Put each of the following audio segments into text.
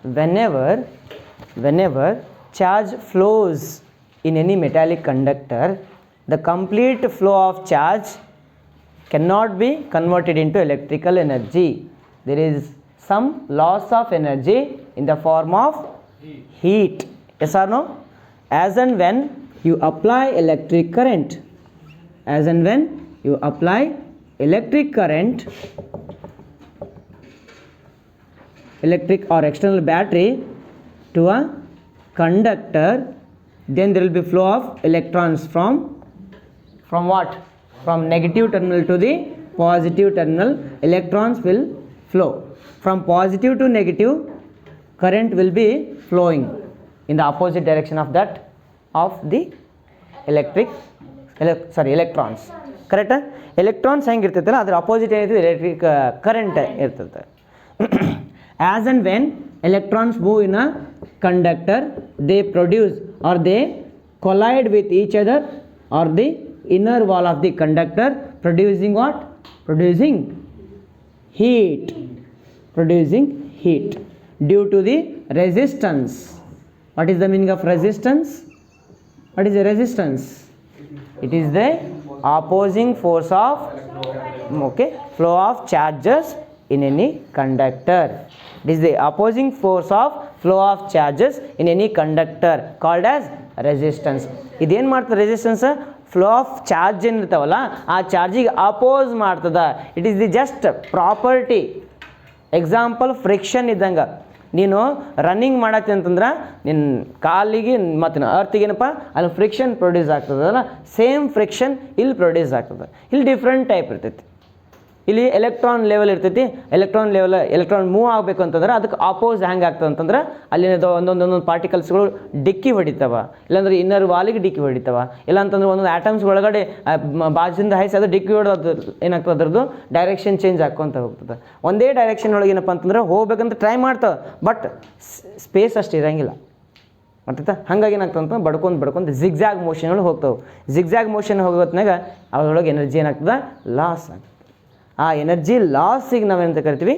whenever charge flows in any metallic conductor, the complete flow of charge cannot be converted into electrical energy. There is some loss of energy in the form of heat. Yes or no? As and when you apply electric current, electric or external battery to a conductor, then there will be flow of electrons from what? From negative terminal to the positive terminal. Electrons will flow from positive to negative. Current will be flowing in the opposite direction of the electrons. Correct? Electrons ಹೆಂಗಿರ್ತೈತಲ್ಲ ಅದರ opposite ಏನಿದೆ electric current ಇರ್ತದೆ. As and when electrons move in a conductor, they produce or they collide with each other or the inner wall of the conductor, producing what? Producing heat due to the resistance. What is the meaning of resistance? What is the resistance? It is the opposing force of flow of charges in any conductor. It is the opposing force of flow of charges in any conductor called as resistance. ಇದೇನು ಮಾಡ್ತದೆ resistance? Flow of charge ಏನಿರ್ತಾವಲ್ಲ ಆ ಚಾರ್ಜಿಗೆ oppose ಮಾಡ್ತದ. It is the just property. Example friction ಇದ್ದಂಗೆ. ನೀನು running ಮಾಡತ್ತಿ ಅಂತಂದ್ರೆ ನಿನ್ನ ಕಾಲಿಗೆ ಮತ್ತು ಅರ್ತಿಗೇನಪ್ಪ ಅಲ್ಲಿ ಫ್ರಿಕ್ಷನ್ ಪ್ರೊಡ್ಯೂಸ್ ಆಗ್ತದಲ್ಲ, ಸೇಮ್ ಫ್ರಿಕ್ಷನ್ ಇಲ್ಲಿ ಪ್ರೊಡ್ಯೂಸ್ ಆಗ್ತದೆ. ಇಲ್ಲಿ ಡಿಫ್ರೆಂಟ್ ಟೈಪ್ ಇರ್ತೈತಿ. ಇಲ್ಲಿ ಎಲೆಕ್ಟ್ರಾನ್ ಲೆವೆಲ್ ಇರ್ತೈತಿ. ಎಲೆಕ್ಟ್ರಾನ್ ಮೂವ್ ಆಗಬೇಕು ಅಂತಂದ್ರೆ ಅದಕ್ಕೆ ಅಪೋಸ್ ಹೆಂಗೆ ಆಗ್ತದೆ ಅಂತಂದ್ರೆ ಅಲ್ಲಿನ ಒಂದೊಂದು ಪಾರ್ಟಿಕಲ್ಸ್ಗಳು ಡಿಕ್ಕಿ ಹೊಡಿತಾವ, ಇಲ್ಲಾಂದ್ರೆ ಇನ್ನರ್ ವಾಲಿಗೆ ಡಿಕ್ಕಿ ಹೊಡಿತಾವ, ಇಲ್ಲಾಂತಂದ್ರೆ ಒಂದೊಂದು ಆಟಮ್ಸ್ ಒಳಗಡೆ ಬಾಜಿಂದ ಹಾಯಿಸಿ ಅದು ಡಿಕ್ಕಿ ಹೊಡೆದು ಏನಾಗ್ತದೆ ಅದ್ರದ್ದು ಡೈರೆಕ್ಷನ್ ಚೇಂಜ್ ಹಾಕ್ಕೊಂತ ಹೋಗ್ತದೆ. ಒಂದೇ ಡೈರೆಕ್ಷನ್ ಒಳಗೆ ಏನಪ್ಪ ಅಂತಂದ್ರೆ ಹೋಗ್ಬೇಕಂತ ಟ್ರೈ ಮಾಡ್ತಾವೆ, ಬಟ್ ಸ್ಪೇಸ್ ಅಷ್ಟು ಇರೋಂಗಿಲ್ಲ. ಮತ್ತ ಹಂಗಾಗಿ ಏನಾಗ್ತದೆ ಅಂತ ಬಡ್ಕೊಂಡು ಜಿಗ್ಜಾಗ್ ಮೋಷನ್ ಒಳಗೆ ಹೋಗ್ತಾವೆ. ಜಿಗ್ಜಾಗ್ ಮೋಷನ್ ಹೋಗೋತ್ನಾಗ ಅದ್ರೊಳಗೆ ಎನರ್ಜಿ ಏನಾಗ್ತದೆ? ಲಾಸ್ ಆಗ್ತದೆ. ಆ ಎನರ್ಜಿ ಲಾಸಿಗೆ ನಾವೇನಂತ ಕರಿತೀವಿ?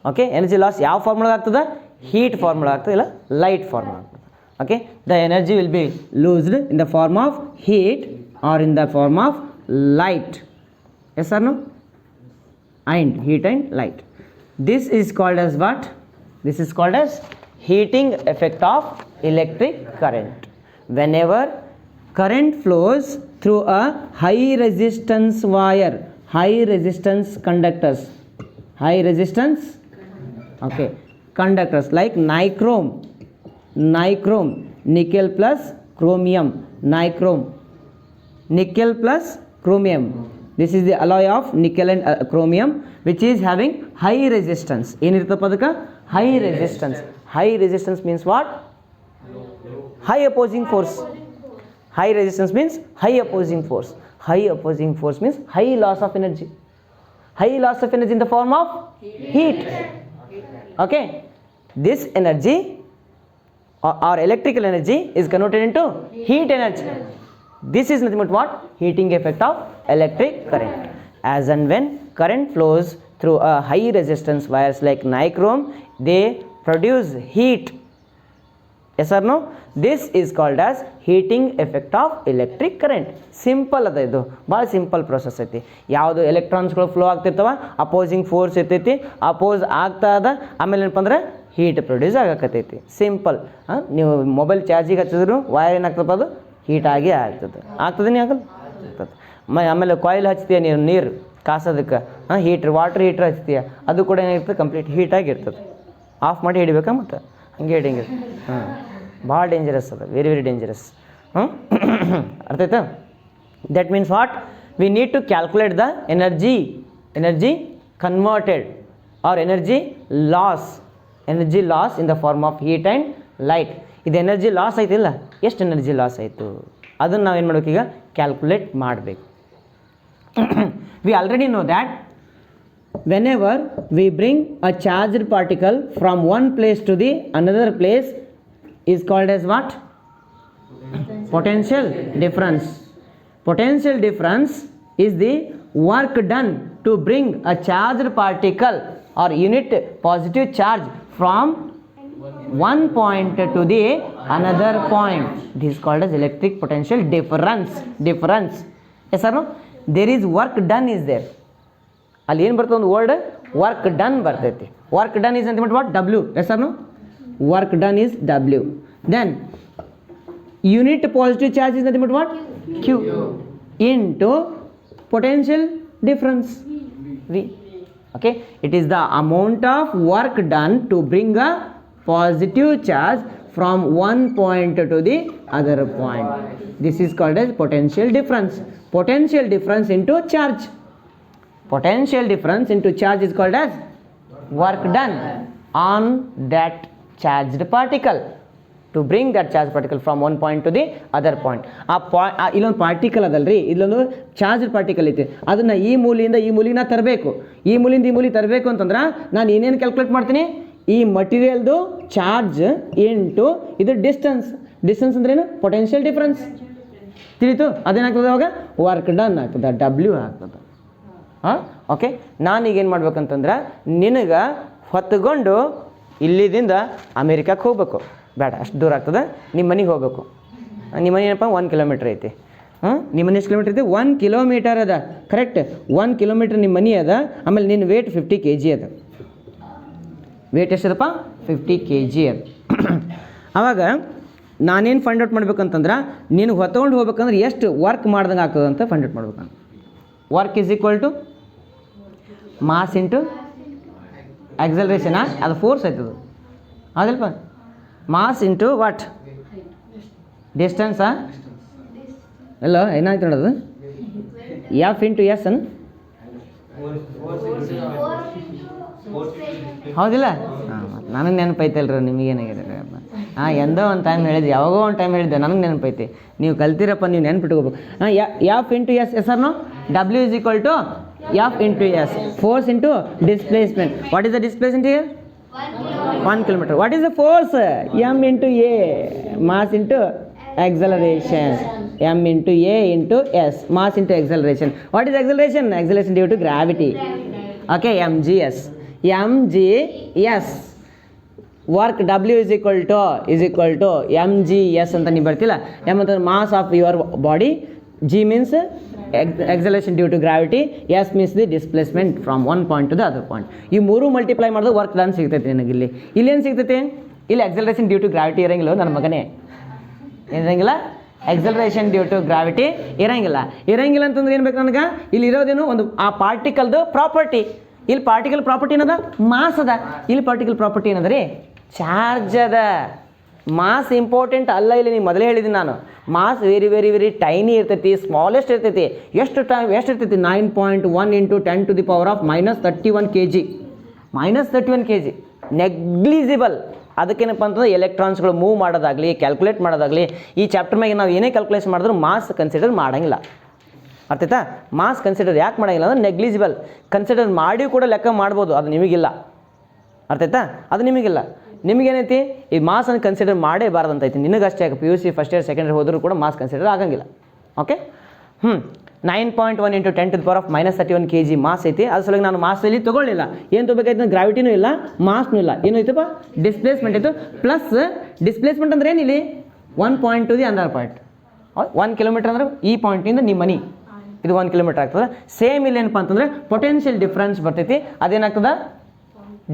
ಓಕೆ, ಎನರ್ಜಿ ಲಾಸ್ ಯಾವ ಫಾರ್ಮುಲಾ ಆಗ್ತದೆ? ಹೀಟ್ ಫಾರ್ಮುಲಾ ಆಗ್ತದೆ, ಇಲ್ಲ ಲೈಟ್ ಫಾರ್ಮುಲಾ ಆಗ್ತದೆ. Okay, the energy will be loosed in the form of heat or in the form of light. Yes or no? and heat and light. This is called as what? This is called as heating effect of electric current. Whenever current flows through a high resistance wire, high resistance conductors, high resistance conductors like nichrome, nickel plus chromium, nickel plus chromium. This is the alloy of nickel and chromium which is having high resistance. ಏನಿರ್ತಪ್ಪ ಅದಕ್ಕೆ? High resistance. High resistance means what? High opposing force. High resistance means high opposing force. High opposing force means high loss of energy. High loss of energy in the form of heat. Okay, this energy or electrical energy is converted into heat energy. This is nothing but what? Heating effect of electric current. As and when current flows through a high resistance wires like nichrome, they produce heat. Yes or no? This is called as heating effect of electric current. Simple ಅದ, ಇದು ಭಾಳ simple process ಐತಿ. ಯಾವುದು ಎಲೆಕ್ಟ್ರಾನ್ಸ್ಗಳು flow ಆಗ್ತಿರ್ತಾವ, opposing force ಇರ್ತೈತಿ, oppose ಆಗ್ತಾ ಅದ, ಆಮೇಲೆ ಏನಪ್ಪ ಅಂದ್ರೆ ಹೀಟ್ ಪ್ರೊಡ್ಯೂಸ್ ಆಗಕತ್ತೈತಿ. ಸಿಂಪಲ್. ನೀವು ಮೊಬೈಲ್ ಚಾರ್ಜಿಗೆ ಹಚ್ಚಿದ್ರು ವೈರ್ ಏನಾಗ್ತಪ್ಪ, ಅದು ಹೀಟ್ ಆಗೇ ಆಗ್ತದೆ. ಆಗಲ್ಲ ಆಗ್ತದೆ. ಆಮೇಲೆ ಕಾಯಿಲ್ ಹಚ್ತೀಯ ನೀರು ಕಾಸೋದಕ್ಕೆ, ವಾಟರ್ ಹೀಟ್ರ್ ಹಚ್ತೀಯ, ಅದು ಕೂಡ ಏನಾಗಿರ್ತದೆ? ಕಂಪ್ಲೀಟ್ ಹೀಟಾಗಿರ್ತದೆ. ಆಫ್ ಮಾಡಿ ಹಿಡಿಬೇಕಾ? ಮತ್ತು ಹಂಗೆ ಹಿಡಿಂಗಿಲ್ಲ. ಭಾಳ ಡೇಂಜರಸ್ ಅದ, ವೆರಿ ವೆರಿ ಡೇಂಜರಸ್. ಅರ್ಥ ಆಯ್ತಾ? That means what? We need to calculate the energy converted or energy loss in the form of heat and light. ಇದು ಎನರ್ಜಿ ಲಾಸ್ ಆಯ್ತಿಲ್ಲ, ಎಷ್ಟು ಎನರ್ಜಿ ಲಾಸ್ ಆಯಿತು ಅದನ್ನು ನಾವೇನು ಮಾಡಬೇಕು? ಈಗ ಕ್ಯಾಲ್ಕುಲೇಟ್ ಮಾಡಬೇಕು. V already know that whenever we bring a charged particle from one place to the another place is called as what? Potential difference. Potential difference is the work done to bring a charged particle or unit positive charge from one point to the another point. This is called as electric potential difference. Yes or no? There is work done is there. ಅಲ್ಲಿ ಏನು ಬರ್ತದೆ ಒಂದು word work done ಬರ್ತೈತಿ. Work done is ಅಂತ what W. Yes or no? Work done is W. Then unit positive charge is nothing but what Q into potential difference V. Okay, it is the amount of work done to bring a positive charge from one point to the other point. This is called as potential difference. Potential difference into charge. Potential difference into charge is called as work done on that charged particle to bring that charged particle from one point to the other point. ಇಲ್ಲೊಂದು particle ಅದಲ್ರಿ, ಇಲ್ಲೊಂದು charge particle ಐತಿ, ಅದನ್ನು ಈ ಮೂಲೆಯಿಂದ ಈ ಮೂಲಿಗೆ ನಾ ತರಬೇಕು. ಈ ಮೂಲಿಂದ ಈ ಮೂಲಿಗೆ ತರಬೇಕು ಅಂತಂದ್ರೆ ನಾನು ಏನೇನು ಕ್ಯಾಲ್ಕುಲೇಟ್ ಮಾಡ್ತೀನಿ, ಈ ಮಟೀರಿಯಲ್ದು ಚಾರ್ಜ್ ಇಂಟು ಇದು ಡಿಸ್ಟೆನ್ಸ್ ಅಂದ್ರೇನು ಪೊಟೆನ್ಷಿಯಲ್ ಡಿಫ್ರೆನ್ಸ್. ತಿಳಿತು? ಅದೇನಾಗ್ತದೆ ಅವಾಗ ವರ್ಕ್ ಡನ್ ಆಗ್ತದೆ, ಡಬ್ಲ್ಯೂ ಆಗ್ತದೆ. ಹಾಂ, ಓಕೆ. ನಾನೀಗೇನು ಮಾಡ್ಬೇಕಂತಂದ್ರೆ ನಿನಗೆ ಹೊತ್ತುಕೊಂಡು ಇಲ್ಲಿದಿಂದ ಅಮೇರಿಕಕ್ಕೆ ಹೋಗ್ಬೇಕು, ಬೇಡ ಅಷ್ಟು ದೂರ ಆಗ್ತದೆ, ನಿಮ್ಮ ಮನೆಗೆ ಹೋಗ್ಬೇಕು. ನಿಮ್ಮ ಮನೆ ಏನಪ್ಪ 1 ಕಿಲೋಮೀಟ್ರ್ ಐತಿ. ನಿಮ್ಮ ಮನೆ ಎಷ್ಟು ಕಿಲೋಮೀಟ್ರ್ ಐತಿ? 1 ಕಿಲೋಮೀಟರ್ ಅದ, ಕರೆಕ್ಟ್. 1 ಕಿಲೋಮೀಟ್ರ್ ನಿಮ್ಮ ಮನೆ ಅದ. ಆಮೇಲೆ ನಿನ್ನ ವೇಟ್ 50 kg ಅದ. ವೇಟ್ ಎಷ್ಟದಪ್ಪ? 50 kg ಅದ. ಆವಾಗ ನಾನೇನು ಫೈಂಡ್ ಔಟ್ ಮಾಡ್ಬೇಕಂತಂದ್ರೆ ನೀನು ಹೊತ್ಕೊಂಡು ಹೋಗ್ಬೇಕಂದ್ರೆ ಎಷ್ಟು ವರ್ಕ್ ಮಾಡ್ದಂಗೆ ಆಗ್ತದೆ ಅಂತ ಫೈಂಡ್ ಔಟ್ ಮಾಡ್ಬೇಕಂತ. Work is equal to mass into ಆಕ್ಸಲರೇಷನಾ, ಅದು ಫೋರ್ಸ್ ಆಯ್ತದು ಹೌದಲ್ಪ. ಮಾಸ್ ಇಂಟು ವಾಟ್ ಡಿಸ್ಟೆನ್ಸಾ? ಅಲ್ಲ, ಏನಾಯ್ತು ನೋಡೋದು, ಎಫ್ ಇಂಟು ಎಸ್ ಅನ್ ಹೌದಿಲ್ಲ? ಹಾಂ, ನನಗೆ ನೆನಪೈತಲ್ರಿ, ನಿಮಗೇನಾಗಿದೆ? ಎಂದೋ ಒಂದು ಟೈಮ್ ಹೇಳಿದ್ದೆ, ಯಾವಾಗೋ ಒಂದು ಟೈಮ್ ಹೇಳಿದ್ದೆ, ನನಗೆ ನೆನಪೈತಿ. ನೀವು ಕಲ್ತಿರಪ್ಪ, ನೀವು ನೆನ್ಪಿಟ್ಕೋಬೇಕು. F into S. Yes or no? W is equal to F into S, force into displacement. What is the displacement here? 1 kilometer. What is the force? M into A, mass into acceleration. M into A into S, mass into acceleration. What is acceleration? Acceleration due to gravity. Okay, mgs. mgs. Work W is equal to mgs ಅಂತ ನೀವು ಬರ್ತಿಲ್ಲ. M ಅಂತ mass of your body, G means acceleration due to gravity, S means the displacement from one point to the other point. ಈ ಮೂರು multiply ಮಾಡಿದ್ರೆ work done ಸಿಗ್ತೈತೆ ನಿನಗೆ. ಇಲ್ಲಿ ಏನು ಸಿಗ್ತೈತೆ? ಇಲ್ಲಿ ಎಕ್ಸಲರೇಷನ್ ಡ್ಯೂ ಟು ಗ್ರಾವಿಟಿ ಇರೋಂಗಿಲ್ಲ ನನ್ನ ಮಗನೇ, ಇರೋಂಗಿಲ್ಲ. ಎಕ್ಸಲರೇಷನ್ ಡ್ಯೂ ಟು ಗ್ರಾವಿಟಿ ಇರೋಂಗಿಲ್ಲ ಅಂತಂದ್ರೆ ಏನು ಬೇಕು ನನಗೆ? ಇಲ್ಲಿ ಇರೋದೇನು ಒಂದು ಆ ಪಾರ್ಟಿಕಲ್ದು ಪ್ರಾಪರ್ಟಿ. ಇಲ್ಲಿ ಪಾರ್ಟಿಕಲ್ ಪ್ರಾಪರ್ಟಿ ಏನದ? ಮಾಸ್ ಅದ. ಇಲ್ಲಿ ಪಾರ್ಟಿಕಲ್ ಪ್ರಾಪರ್ಟಿ ಏನದ ರೀ? ಚಾರ್ಜ್ ಅದ. ಮಾಸ್ ಇಂಪಾರ್ಟೆಂಟ್ ಅಲ್ಲ. ಇಲ್ಲಿ ನೀವು ಮೊದಲೇ ಹೇಳಿದ್ದೀನಿ ನಾನು, mass very very very tiny ಇರ್ತೈತಿ, ಸ್ಮಾಲೆಸ್ಟ್ ಇರ್ತೈತಿ. ಎಷ್ಟು ಇರ್ತೈತಿ? 9.1 into 10 to the power of -31 kg. -31 kg, negligible. ಅದಕ್ಕೇನಪ್ಪ ಅಂತಂದ್ರೆ ಎಲೆಕ್ಟ್ರಾನ್ಸ್ಗಳು ಮೂವ್ ಮಾಡೋದಾಗಲಿ, ಕ್ಯಾಲ್ಕುಲೇಟ್ ಮಾಡೋದಾಗಲಿ, ಈ ಚಾಪ್ಟರ್ ಮ್ಯಾಗೆ ನಾವು ಏನೇ ಕ್ಯಾಲ್ಕುಲೇಷನ್ ಮಾಡಿದ್ರು ಮಾಸ್ ಕನ್ಸಿಡರ್ ಮಾಡೋಂಗಿಲ್ಲ. ಅರ್ಥಾಯ್ತಾ? ಮಾಸ್ ಕನ್ಸಿಡರ್ ಯಾಕೆ ಮಾಡೋಂಗಿಲ್ಲ ಅಂದ್ರೆ ನೆಗ್ಲಿಜಿಬಲ್. ಕನ್ಸಿಡರ್ ಮಾಡಿ ಕೂಡ ಲೆಕ್ಕ ಮಾಡ್ಬೋದು, ಅದು ನಿಮಗಿಲ್ಲ. ಅರ್ಥಾಯ್ತಾ? ಅದು ನಿಮಗಿಲ್ಲ. ನಿಮಗೇನೈತಿ? ಈ ಮಾಸನ್ನು ಕನ್ಸಿಡರ್ ಮಾಡೇಬಾರ್ದು ಅಂತೈತಿ. ನಿನಗಷ್ಟೇ PUC first year second year ಹೋದರೂ ಕೂಡ ಮಾಸ್ ಕನ್ಸಿಡರ್ ಆಗಂಗಿಲ್ಲ. Okay. 9.1 into 10 to the power of -31 kg mass ಐತಿ. ಅದ್ರ ಸಲುವಾಗಿ ನಾನು ಮಾಸಲ್ಲಿ ತೊಗೊಳ್ಳಿಲ್ಲ. ಏನು ತೊಗೋಬೇಕಾಯ್ತು? ಗ್ರಾವಿಟಿನೂ ಇಲ್ಲ, ಮಾಸ್ನೂ ಇಲ್ಲ. ಏನೈತಪ್ಪ? ಡಿಸ್ಪ್ಲೇಸ್ಮೆಂಟ್ ಇತ್ತು. ಪ್ಲಸ್ ಡಿಸ್ಪ್ಲೇಸ್ಮೆಂಟ್ ಅಂದ್ರೆ ಏನಿಲ್ಲಿ? 1 point to the other point. 1 kilometer ಅಂದ್ರೆ ಈ ಪಾಯಿಂಟಿಂದ ನಿಮ್ಮ ಮನೆ ಇದು 1 kilometer ಆಗ್ತದೆ. ಸೇಮ್ ಇಲ್ಲಿ ಏನಪ್ಪ ಅಂತಂದರೆ ಪೊಟೆನ್ಷಿಯಲ್ ಡಿಫ್ರೆನ್ಸ್ ಬರ್ತೈತಿ. ಅದೇನಾಗ್ತದೆ?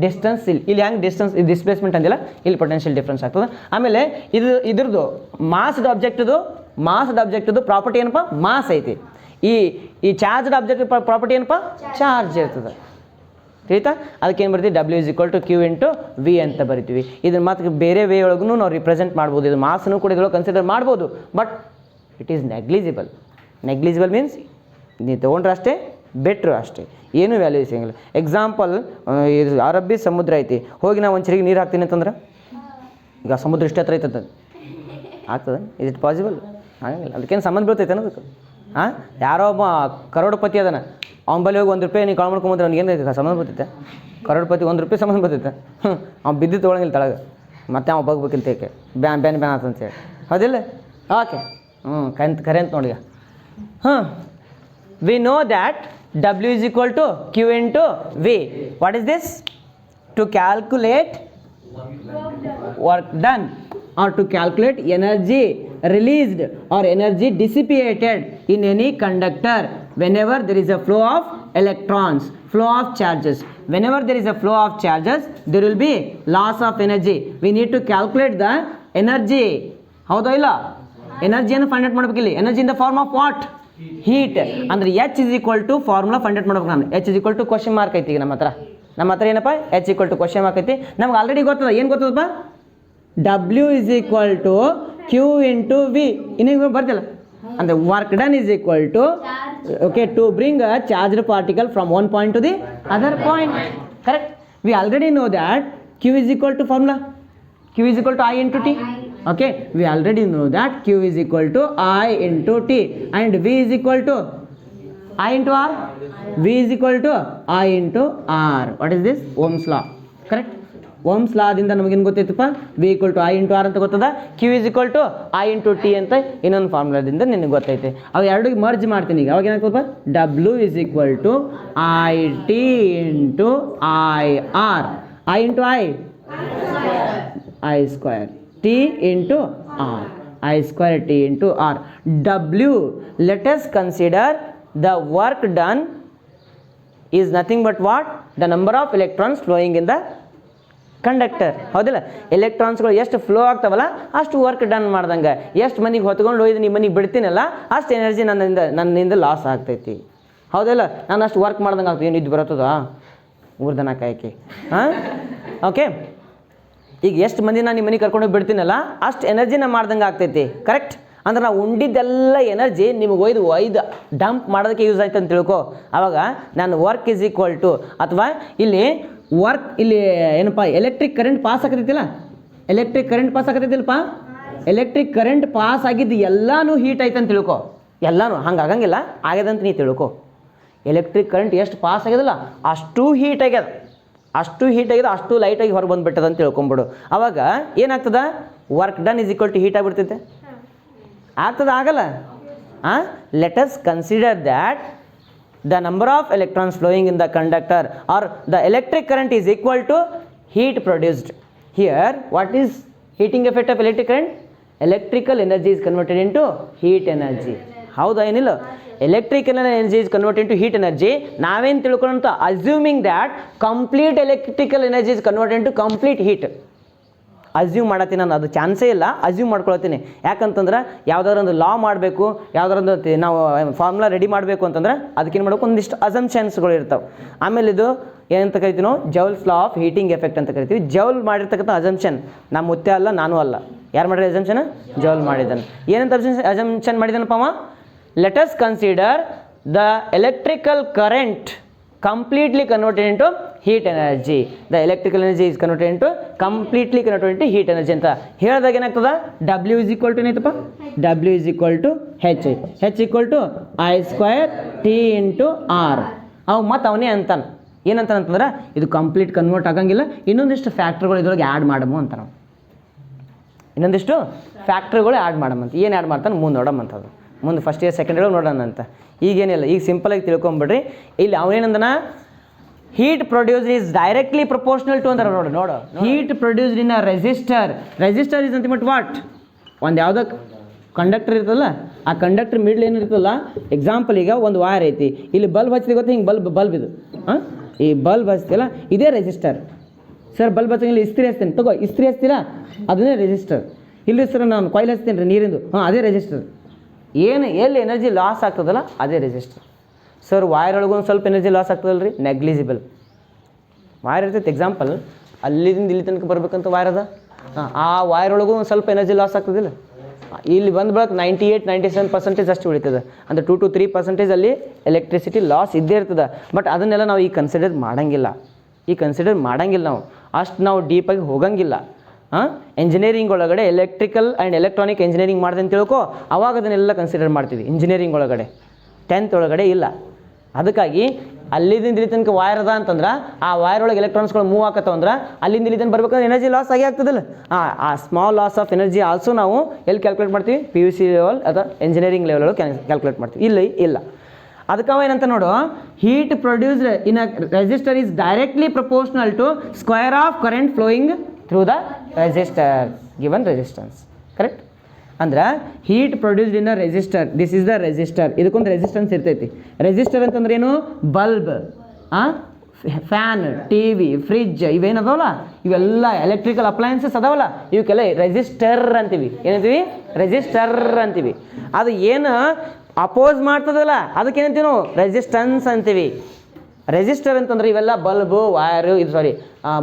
ಡಿಸ್ಟೆನ್ಸ್. ಇಲ್ಲಿ ಹೆಂಗೆ ಡಿಸ್ಟೆನ್ಸ್ ಡಿಸ್ಪ್ಲೇಸ್ಮೆಂಟ್ ಅಂದಿಲ್ಲ, ಇಲ್ಲಿ ಪೊಟೆನ್ಷಿಯಲ್ ಡಿಫ್ರೆನ್ಸ್ ಆಗ್ತದೆ. ಆಮೇಲೆ ಇದ್ರದ್ದು ಮಾಸ್ಡ್ ಆಬ್ಜೆಕ್ಟ್ದು ಪ್ರಾಪರ್ಟಿ ಏನಪ್ಪ? ಮಾಸ್ ಐತಿ. ಈ ಚಾರ್ಜ್ಡ್ ಆಬ್ಜೆಕ್ಟ್ ಪ್ರಾಪರ್ಟಿ ಏನಪ್ಪ? ಚಾರ್ಜ್ ಇರ್ತದೆ. ತಿಳಿತಾ? ಅದಕ್ಕೇನು ಬರ್ತೀವಿ? W is equal to Q into V ಅಂತ ಬರಿತೀವಿ. ಇದನ್ನು ಮಾತ್ರ ಬೇರೆ ವೇ ಒಳಗೂ ನಾವು ರಿಪ್ರೆಸೆಂಟ್ ಮಾಡ್ಬೋದು. ಇದು ಮಾಸನ್ನು ಕೂಡ ಇದ್ರೊಳಗೆ ಕನ್ಸಿಡರ್ ಮಾಡ್ಬೋದು, but it is negligible. Negligible means ನೀವು ತೊಗೊಂಡ್ರೆ ಅಷ್ಟೇ, ಬೆಟ್ರು ಅಷ್ಟೇ, ಏನು ವ್ಯಾಲ್ಯೂ ಸಿಗಂಗಿಲ್ಲ. ಎಕ್ಸಾಂಪಲ್, ಇದು ಅರಬ್ಬಿ ಸಮುದ್ರ ಐತಿ, ಹೋಗಿ ನಾವು ಒಂದು ಚರಿಗೆ ನೀರು ಹಾಕ್ತೀನಿ ಅಂತಂದ್ರೆ ಈಗ ಸಮುದ್ರ ಇಷ್ಟ ಹತ್ರ ಐತದ ಆಗ್ತದೆ? Is it possible? ಆಗಂಗಿಲ್ಲ. ಅದಕ್ಕೇನು ಸಂಬಂಧ ಬೀಳ್ತೈತೆ ಅನ್ನೋದಕ್ಕೆ? ಹಾಂ, ಯಾರೋ ಒಬ್ಬ ಕರೋಡ್ಪತಿ ಅದನ, ಅವ್ನ ಬಳಿ ಹೋಗಿ 1 ರೂಪಾಯಿ ನೀವು ಕಾಳು ಮಾಡ್ಕೊಂಬಂದ್ರೆ ಅವ್ನಿಗೆ ಏನು ಸಂಬಂಧ ಬರ್ತೈತೆ? ಕರೋಡ್ಪತಿ 1 ರೂಪಾಯಿ ಸಂಬಂಧ ಬರ್ತೈತೆ? ಅವ್ನು ಬಿದ್ದು ತೊಗೊಳಂಗಿಲ್ಲ ತಳಗೆ, ಮತ್ತೆ ಅವ್ನು ಬಗ್ಬೇಕಿಂತ ಏಕೆ ಬ್ಯಾನ್ ಅಂತೇಳಿ, ಹೌದಿಲ್ಲ? ಓಕೆ. ಕರೆ ಅಂತ ನೋಡಿ. we know that W is equal to Q into V. What is this? To calculate work done, or to calculate energy released or energy dissipated in any conductor whenever there is a flow of electrons, flow of charges. Whenever there is a flow of charges, there will be loss of energy. We need to calculate the energy. ಹೌದಾ ಇಲ್ಲ? ಎನರ್ಜಿಯನ್ನು find out ಮಾಡಬೇಕಿಲ್ಲಿ. Energy in the form of what? Heat. ಅಂದರೆ H is equal to formula find out ಮಾಡ್ಬೇಕು. ನಾನು H is equal to question mark ಐತಿ ಈಗ ನಮ್ಮ ಹತ್ರ ಏನಪ್ಪ? H equal to question mark ಐತಿ. ನಮ್ಗೆ ಆಲ್ರೆಡಿ ಗೊತ್ತದ. ಏನು ಗೊತ್ತದಪ್ಪ? W is equal to Q into V. ಇನ್ನೇನು ಬರ್ತಿಲ್ಲ ಅಂದರೆ work done is equal to okay to bring a charged particle from one point to the other point. Correct. V already know that Q is equal to formula. Q is equal to I into T. Okay, we already know that Q is equal to I into T and V is equal to I into R. V is equal to I into R. What is this? Ohm's law. Correct. Ohm's law ದಿಂದ ನಮಗೇನು ಗೊತ್ತೈತಪ್ಪ? V equal to I into R ಅಂತ ಗೊತ್ತದ. Q is equal to I into T ಅಂತ ಇನ್ನೊಂದು ಫಾರ್ಮುಲಾದಿಂದ ನಿನಗೆ ಗೊತ್ತೈತೆ. ಅವು ಎರಡಿಗೆ merge ಮಾಡ್ತೀನಿ ಈಗ. ಅವಾಗ ಏನಾಗ್ತದಪ್ಪ? W is equal to IT into IR. I into I square. T into R. I square T into R. W, let us consider the work done is nothing but what? The number of electrons flowing in the conductor. ಹೌದಿಲ್ಲ? ಎಲೆಕ್ಟ್ರಾನ್ಸ್ಗಳು ಎಷ್ಟು flow ಆಗ್ತಾವಲ್ಲ ಅಷ್ಟು work done ಮಾಡ್ದಂಗೆ. ಎಷ್ಟು ಮನೆಗೆ ಹೊತ್ಕೊಂಡು ಹೋಯ್ದು ನಿಮ್ಮ ಮನೆಗೆ ಬಿಡ್ತೀನಲ್ಲ ಅಷ್ಟು ಎನರ್ಜಿ ನನ್ನಿಂದ ಲಾಸ್ ಆಗ್ತೈತಿ. ಹೌದಿಲ್ಲ? ನಾನು ಅಷ್ಟು ವರ್ಕ್ ಮಾಡ್ದಂಗೆ ಆಗ್ತದೆ. ಏನು ಇದು ಬರ್ತದಾ ಊರ್ದನ ಕಾಯಕ್ಕೆ? ಹಾಂ, ಓಕೆ. ಈಗ ಎಷ್ಟು ಮಂದಿ ನಾನು ನಿಮ್ಮ ಮನೆಗೆ ಕರ್ಕೊಂಡೋಗಿ ಬಿಡ್ತೀನಲ್ಲ ಅಷ್ಟು ಎನರ್ಜಿನ ಮಾಡ್ದಂಗೆ ಆಗ್ತೈತಿ. ಕರೆಕ್ಟ್. ಅಂದ್ರೆ ನಾವು ಉಂಡಿದ್ದೆಲ್ಲ ಎನರ್ಜಿ ನಿಮಗೆ ಒಯ್ದು ಡಂಪ್ ಮಾಡೋದಕ್ಕೆ ಯೂಸ್ ಆಯ್ತು ಅಂತ ತಿಳ್ಕೊ. ಆವಾಗ ನಾನು ವರ್ಕ್ ಇಸ್ ಈಕ್ವಲ್ ಟು ಅಥವಾ ಇಲ್ಲಿ ಏನಪ್ಪ ಎಲೆಕ್ಟ್ರಿಕ್ ಕರೆಂಟ್ ಪಾಸ್ ಆಗತೈತಿಲ್ಲ, ಎಲೆಕ್ಟ್ರಿಕ್ ಕರೆಂಟ್ ಪಾಸ್ ಆಗತೈತಿಲ್ಲಪ್ಪ, ಎಲೆಕ್ಟ್ರಿಕ್ ಕರೆಂಟ್ ಪಾಸ್ ಆಗಿದ್ದು ಎಲ್ಲನೂ ಹೀಟ್ ಆಯ್ತು ಅಂತ ತಿಳ್ಕೊ. ಎಲ್ಲನೂ ಹಂಗೆ ಆಗಂಗಿಲ್ಲ, ಆಗ್ಯದಂತ ನೀ ತಿಳ್ಕೊ. ಎಲೆಕ್ಟ್ರಿಕ್ ಕರೆಂಟ್ ಎಷ್ಟು ಪಾಸ್ ಆಗ್ಯದಲ್ಲ ಅಷ್ಟು ಹೀಟ್ ಆಗ್ಯದ, ಅಷ್ಟು ಲೈಟಾಗಿ ಹೊರಗೆ ಬಂದುಬಿಟ್ಟದ ಅಂತ ತಿಳ್ಕೊಂಬಿಡು. ಅವಾಗ ಏನಾಗ್ತದ? Work done is equal to heat ಆಗಿಬಿಡ್ತೈತೆ. ಆಗ್ತದ? ಆಗಲ್ಲ? Let us consider that the number of electrons flowing in the conductor or the electric current is equal to heat produced. Here what is heating effect of electric current? Electrical energy is converted into heat energy. ಹೌದಾ ಏನಿಲ್ಲ? electrical energy is converted into heat energy. ನಾವೇನು ತಿಳ್ಕೊಳ್ಳೋಂತ assuming that complete electrical energy is converted into complete heat. Assume ಮಾಡತ್ತೀನಿ ನಾನು, ಅದು ಚಾನ್ಸೇ ಇಲ್ಲ, assume ಮಾಡ್ಕೊಳ್ತೀನಿ. ಯಾಕಂತಂದ್ರೆ ಯಾವುದಾದ್ರು ಒಂದು ಲಾ ಮಾಡಬೇಕು, ಯಾವುದಾದ್ರು ನಾವು ಫಾರ್ಮುಲಾ ರೆಡಿ ಮಾಡಬೇಕು ಅಂತಂದ್ರೆ ಅದಕ್ಕೇನು ಮಾಡಬೇಕು? ಒಂದಿಷ್ಟು ಅಸಂಪ್ಷನ್ಸ್ಗಳು ಇರ್ತಾವೆ. ಆಮೇಲೆ ಇದು ಏನಂತ ಕರಿತೀವಿ ನಾವು? Joules law of heating effect ಅಂತ ಕರಿತೀವಿ. ಜೌಲ್ ಮಾಡಿರ್ತಕ್ಕಂಥ ಅಸಂಪ್ಷನ್ ನಮ್ಮ ಮುತ್ತೆ ಅಲ್ಲ, ನಾನು ಅಲ್ಲ. ಯಾರು ಮಾಡಿದ್ರೆ ಅಸಂಪ್ಷನ್? ಜೌಲ್ ಮಾಡಿದ್ದಾನೆ. ಏನಂತ ಅಸಂಪ್ಷನ್ ಮಾಡಿದಾನಪ್ಪ ಅವ? Let us consider the electrical current completely converted into heat energy. The electrical energy is converted into completely converted into heat energy ಅಂತ ಹೇಳಿದಾಗ ಏನಾಗ್ತದ? W is equal to ಏನೈತಪ್ಪ? W is equal to H equal to I square T into R. ಅವು ಮತ್ತು ಅವನೇ ಅಂತಾನೆ. ಏನಂತಂದ್ರೆ ಇದು complete convert ಆಗಂಗಿಲ್ಲ, ಇನ್ನೊಂದಿಷ್ಟು ಫ್ಯಾಕ್ಟ್ರಿಗಳು ಇದ್ರೊಳಗೆ ಆ್ಯಡ್ ಮಾಡಮು ಅಂತ. ನಾವು ಇನ್ನೊಂದಿಷ್ಟು ಫ್ಯಾಕ್ಟ್ರಿಗಳು ಆ್ಯಡ್ ಮಾಡಮಂತ. ಏನು ಆ್ಯಡ್ ಮಾಡ್ತಾನೆ ಮುಂದೆ ನೋಡಮಂತದು. ಮುಂದೆ ಫಸ್ಟ್ ಇಯರ್ ಸೆಕೆಂಡ್ ಇಯರ್ ನೋಡೋಣ ಅಂತ. ಈಗೇನಿಲ್ಲ, ಈಗ ಸಿಂಪಲಾಗಿ ತಿಳ್ಕೊಂಬಿಡ್ರಿ. ಇಲ್ಲಿ ಅವನೇನಂದನ heat produced is directly proportional to ಅಂತಾರೆ. ನೋಡು heat produced in a resistor. Resistor is ಅಂತ ಬಟ್ ವಾಟ್? ಒಂದು ಯಾವುದೋ ಕಂಡಕ್ಟರ್ ಇರ್ತಲ್ಲ, ಆ ಕಂಡಕ್ಟರ್ ಮಿಡ್ಲ್ ಏನಿರ್ತಲ್ಲ, ಎಕ್ಸಾಂಪಲ್ ಈಗ ಒಂದು ವೈರ್ ಐತಿ, ಇಲ್ಲಿ ಬಲ್ಬ್ ಹಚ್ಚಿದೆ ಗೊತ್ತಾ? ಹಿಂಗೆ ಬಲ್ಬ್ ಇದು ಈ ಬಲ್ಬ್ ಹಚ್ತಿಲ್ಲ, ಇದೇ ರೆಸಿಸ್ಟರ್. ಸರ್ ಬಲ್ಬ್ ಹಚ್ಚಂಗಿಲ್ಲ, ಇಸ್ತ್ರಿ ಹಚ್ತೀನಿ ತಗೋ, ಇಸ್ತ್ರಿ ಹಚ್ತೀರಾ ಅದನ್ನೇ ರೆಸಿಸ್ಟರ್. ಇಲ್ಲಿ ಸರ್ ನಾನು ಕಾಯಿಲ್ ಹಚ್ತೀನಿ ರೀ ನೀರಿಂದು, ಅದೇ ರೆಸಿಸ್ಟರ್. ಎಲ್ಲಿ ಎನರ್ಜಿ ಲಾಸ್ ಆಗ್ತದಲ್ಲ ಅದೇ ರೆಸಿಸ್ಟರ್. ಸರ್ ವೈರ್ ಒಳಗೂ ಒಂದು ಸ್ವಲ್ಪ ಎನರ್ಜಿ ಲಾಸ್ ಆಗ್ತದಲ್ಲ ರೀ, ನೆಗ್ಲಿಜಿಬಲ್. ವೈರ್ ಇರ್ತೈತೆ ಎಕ್ಸಾಂಪಲ್, ಅಲ್ಲಿಂದ ಇಲ್ಲಿ ತನಕ ಬರ್ಬೇಕಂತ ವೈರ್ ಅದ, ಆ ವೈರ್ ಒಳಗೂ ಒಂದು ಸ್ವಲ್ಪ ಎನರ್ಜಿ ಲಾಸ್ ಆಗ್ತದಿಲ್ಲ. ಇಲ್ಲಿ ಬಂದ ಬಳಕ 98-97% ಅಷ್ಟು ಉಳಿತದೆ. ಅಂದರೆ 2 to 3% ಅಲ್ಲಿ ಎಲೆಕ್ಟ್ರಿಸಿಟಿ ಲಾಸ್ ಇದ್ದೇ ಇರ್ತದೆ. ಬಟ್ ಅದನ್ನೆಲ್ಲ ನಾವು ಈಗ ಕನ್ಸಿಡರ್ ಮಾಡೋಂಗಿಲ್ಲ. ನಾವು ಅಷ್ಟು ನಾವು ಡೀಪಾಗಿ ಹೋಗಂಗಿಲ್ಲ. ಇಂಜಿನಿಯರಿಂಗ್ ಒಳಗಡೆ ಎಲೆಕ್ಟ್ರಿಕಲ್ ಆ್ಯಂಡ್ ಎಲೆಕ್ಟ್ರಾನಿಕ್ ಇಂಜಿನಿಯರಿಂಗ್ ಮಾಡಿದೆ ಅಂತ ತಿಳ್ಕೊ, ಅವಾಗ ಅದನ್ನೆಲ್ಲ ಕನ್ಸಿಡರ್ ಮಾಡ್ತೀವಿ. ಇಂಜಿನಿಯರಿಂಗ್ ಒಳಗಡೆ 10th ಒಳಗಡೆ ಇಲ್ಲ. ಅದಕ್ಕಾಗಿ ಅಲ್ಲಿಂದ ಇಲ್ಲಿ ತನಕ ವೈರ್ ಅದ ಅಂತಂದ್ರೆ ಆ ವೈರ್ ಒಳಗೆ ಎಲೆಕ್ಟ್ರಾನ್ಸ್ಗಳು ಮೂವ್ ಆಗತ್ತವ ಅಂದ್ರೆ ಅಲ್ಲಿಂದ ಇಲ್ಲಿ ತನಕ ಬರ್ಬೇಕಂದ್ರೆ ಎನರ್ಜಿ ಲಾಸ್ ಆಗಿ ಆಗ್ತದಲ್ಲ. ಆ small loss of energy also ನಾವು ಎಲ್ಲಿ ಕ್ಯಾಲ್ಕುಲೇಟ್ ಮಾಡ್ತೀವಿ? PUC ಲೆವೆಲ್ ಅಥವಾ ಇಂಜಿನಿಯರಿಂಗ್ ಲೆವೆಲ್ ಒಳಗೆ ಕ್ಯಾಲ್ಕುಲೇಟ್ ಮಾಡ್ತೀವಿ. ಇಲ್ಲ. ಅದಕ್ಕೆ ಅವ ಏನಂತ ನೋಡು, heat produced in a resistor is directly proportional to square of current flowing through the resistor given resistance. Correct? ಅಂದ್ರೆ heat produced in a resistor, this is the resistor. ಇದಕ್ಕೊಂದು resistance ಇರ್ತೈತಿ. ರೆಸಿಸ್ಟರ್ ಅಂತಂದ್ರೆ ಏನು? Bulb, fan, T V, fridge ಇವೇನದವಲ್ಲ ಇವೆಲ್ಲ electrical appliances ಅದಾವಲ್ಲ ಇವಕ್ಕೆಲ್ಲ resistor ಅಂತೀವಿ. ಏನಂತೀವಿ? ರೆಸಿಸ್ಟರ್ ಅಂತೀವಿ. ಅದು ಏನು ಅಪೋಸ್ ಮಾಡ್ತದಲ್ಲ ಅದಕ್ಕೆ ಏನಂತೀವಿ ನಾವು? ರೆಸಿಸ್ಟೆನ್ಸ್ ಅಂತೀವಿ. ರೆಸಿಸ್ಟರ್ ಅಂತಂದ್ರೆ ಇವೆಲ್ಲ ಬಲ್ಬು, ವೈರು, ಇದು ಸಾರಿ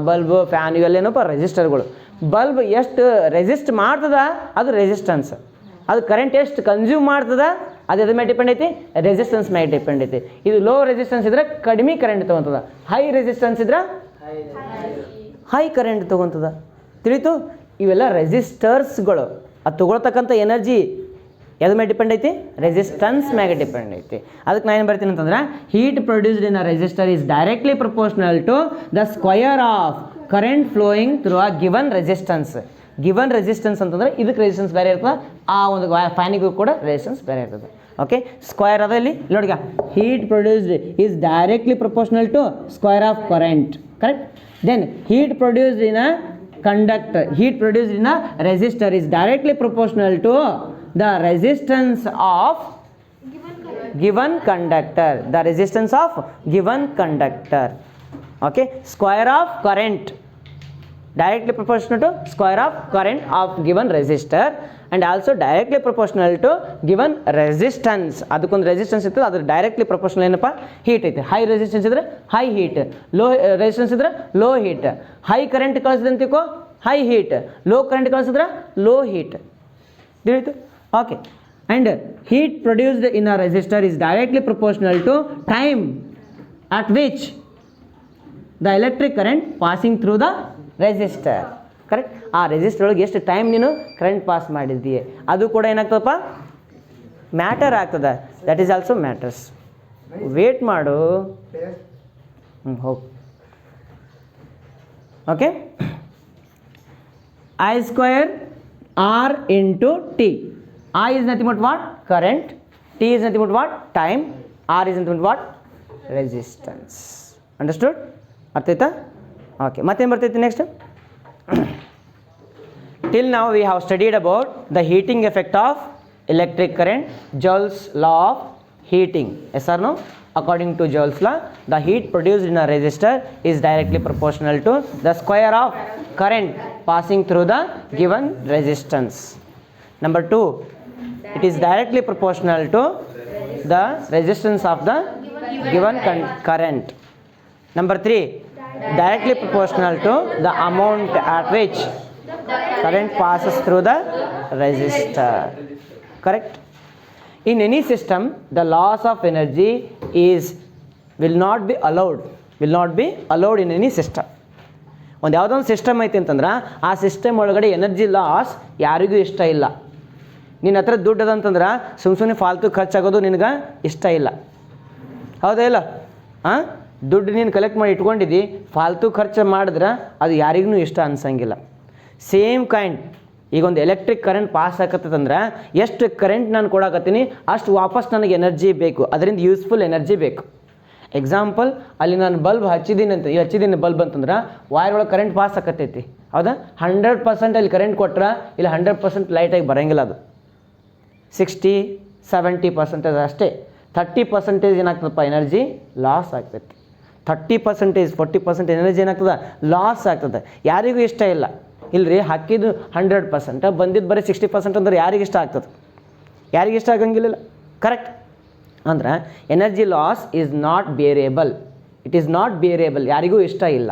ಬಲ್ಬು, ಫ್ಯಾನ್ ಇವೆಲ್ಲ ಏನಪ್ಪ ರೆಸಿಸ್ಟರ್ಗಳು. ಬಲ್ಬ್ ಎಷ್ಟು ರೆಸಿಸ್ಟ್ ಮಾಡ್ತದ ಅದು ರೆಸಿಸ್ಟೆನ್ಸ್. ಅದು ಕರೆಂಟ್ ಎಷ್ಟು ಕನ್ಸ್ಯೂಮ್ ಮಾಡ್ತದ ಅದು ಎದ್ರ ಮೇಲೆ ಡಿಪೆಂಡ್ ಐತಿ? ರೆಸಿಸ್ಟೆನ್ಸ್ ಮೇಲೆ ಡಿಪೆಂಡ್ ಐತಿ. ಇದು ಲೋ ರೆಸಿಸ್ಟೆನ್ಸ್ ಇದ್ರೆ ಕಡಿಮೆ ಕರೆಂಟ್ ತೊಗೊತದ, ಹೈ ರೆಸಿಸ್ಟೆನ್ಸ್ ಇದ್ರೆ ಹೈ ಕರೆಂಟ್ ತೊಗೊತದ. ತಿಳಿತು? ಇವೆಲ್ಲ ರೆಸಿಸ್ಟರ್ಸ್ಗಳು. ಅದು ತೊಗೊಳ್ತಕ್ಕಂಥ ಎನರ್ಜಿ ಎದ್ರ ಮೇಲೆ ಡಿಪೆಂಡ್ ಐತಿ? ರೆಸಿಸ್ಟೆನ್ಸ್ ಮ್ಯಾಗೆ ಡಿಪೆಂಡ್ ಐತಿ. ಅದಕ್ಕೆ ನಾನು ಏನು ಬರ್ತೀನಿ ಅಂತಂದ್ರೆ heat produced in a resistor is directly proportional to the square of current flowing through a given resistance. Given resistance ಅಂತಂದ್ರೆ ಇದಕ್ಕೆ ರೆಸಿಸ್ಟೆನ್ಸ್ ಬೇರೆ ಇರ್ತದೆ, ಆ ಒಂದು ಫ್ಯಾನಿಗೂ ಕೂಡ ರೆಸಿಸ್ಟೆನ್ಸ್ ಬೇರೆ ಇರ್ತದೆ. ಓಕೆ, ಸ್ಕ್ವಯರ್ ಅದ ಇಲ್ಲಿ ನೋಡಿ. Heat produced is directly proportional to square of current. Correct? Then heat produced in a conductor, heat produced in a resistor is directly proportional to the resistance of given conductor, the resistance of given conductor. Okay, square of current directly proportional to square of current of given resistor and also directly proportional to given resistance. ಅದಕ್ಕೊಂದು resistance ಇರ್ತದೆ, ಅದು directly proportional ಏನಪ್ಪ? Heat ಐತೆ. High resistance ಇದ್ರೆ high heat, low resistance ಇದ್ರೆ low heat. High current ಕಳಿಸಿದೆ ಅಂತಿಕೋ high heat, low current ಕಳಿಸಿದ್ರೆ ಲೋ ಹೀಟ್. ತಿಳಿತು? Okay, and heat produced in a resistor is directly proportional to time at which the electric current passing through the resistor. Correct? ಆ resistor ಒಳಗೆ ಎಷ್ಟು time ನೀನು current pass ಮಾಡಿದ್ದೀಯ ಅದು ಕೂಡ ಏನಾಗ್ತದಪ್ಪ? ಮ್ಯಾಟರ್ ಆಗ್ತದೆ. That is also matters. Wait ಮಾಡು. ಹೋಗಿ. Okay, I square R into T. I is nothing but what? Current. T is nothing but what? Time. R is nothing but what? Resistance. Understood? ಅರ್ಥಾಯ್ತಾ? Okay, ಮತ್ತೇನು ಬರ್ತೈತಿ next? Till now we have studied about the heating effect of electric current, Joule's law of heating. Yes or no? According to Joule's law, the heat produced in a resistor is directly proportional to the square of current passing through the given resistance. Number 2, it is directly proportional to the resistance of the given current. Number 3, directly proportional to the amount at which current passes through the resistor. Correct? In any system, the loss of energy will not be allowed in any system. ಒಂದು ಯಾವುದೋ ಒಂದು system ಐತಿ ಅಂತಂದ್ರೆ ಆ system ಒಳಗಡೆ energy loss ಯಾರಿಗೂ ಇಷ್ಟ ಇಲ್ಲ. ನಿನ್ನ ಹತ್ರ ದುಡ್ಡು ಅದಂತಂದ್ರೆ ಸುಮ್ಮನೆ ಫಾಲ್ತು ಖರ್ಚಾಗೋದು ನಿನಗೆ ಇಷ್ಟ ಇಲ್ಲ. ಹೌದಾ ಇಲ್ಲ? ದುಡ್ಡು ನೀನು ಕಲೆಕ್ಟ್ ಮಾಡಿ ಇಟ್ಕೊಂಡಿದ್ದಿ, ಫಾಲ್ತು ಖರ್ಚು ಮಾಡಿದ್ರೆ ಅದು ಯಾರಿಗೂ ಇಷ್ಟ ಅನ್ಸಂಗಿಲ್ಲ. ಸೇಮ್ ಕೈಂಡ್ ಈಗ ಒಂದು ಎಲೆಕ್ಟ್ರಿಕ್ ಕರೆಂಟ್ ಪಾಸ್ ಆಗತ್ತಂದ್ರೆ ಎಷ್ಟು ಕರೆಂಟ್ ನಾನು ಕೊಡಾಕತ್ತೀನಿ ಅಷ್ಟು ವಾಪಸ್ ನನಗೆ ಎನರ್ಜಿ ಬೇಕು, ಅದರಿಂದ ಯೂಸ್ಫುಲ್ ಎನರ್ಜಿ ಬೇಕು. ಎಕ್ಸಾಂಪಲ್, ಅಲ್ಲಿ ನಾನು ಬಲ್ಬ್ ಹಚ್ಚಿದ್ದೀನಿ ಬಲ್ಬ್ ಅಂತಂದ್ರೆ ವೈರ್ ಒಳಗೆ ಕರೆಂಟ್ ಪಾಸ್ ಆಕತ್ತೈತಿ. ಹೌದಾ? 100% ಅಲ್ಲಿ ಕರೆಂಟ್ ಕೊಟ್ರೆ ಇಲ್ಲಿ 100% ಲೈಟಾಗಿ ಬರೋಂಗಿಲ್ಲ. ಅದು 60-70% ಅಷ್ಟೇ. 30% ಏನಾಗ್ತದಪ್ಪ? ಎನರ್ಜಿ ಲಾಸ್ ಆಗ್ತೈತಿ. 30%-40% ಎನರ್ಜಿ ಏನಾಗ್ತದೆ? ಲಾಸ್ ಆಗ್ತದೆ. ಯಾರಿಗೂ ಇಷ್ಟ ಇಲ್ಲ. ಇಲ್ಲರಿ ಹಾಕಿದ್ದು 100%, ಬಂದಿದ್ದು ಬರೀ 60% ಅಂದ್ರೆ ಯಾರಿಗೆ ಇಷ್ಟ ಆಗ್ತದೆ? ಯಾರಿಗೆ ಇಷ್ಟ ಆಗಂಗಿಲ್ಲ. ಕರೆಕ್ಟ್? ಅಂದ್ರೆ energy loss is not ಬೇರೇಬಲ್. It is not ಬೇರೇಬಲ್, ಯಾರಿಗೂ ಇಷ್ಟ ಇಲ್ಲ.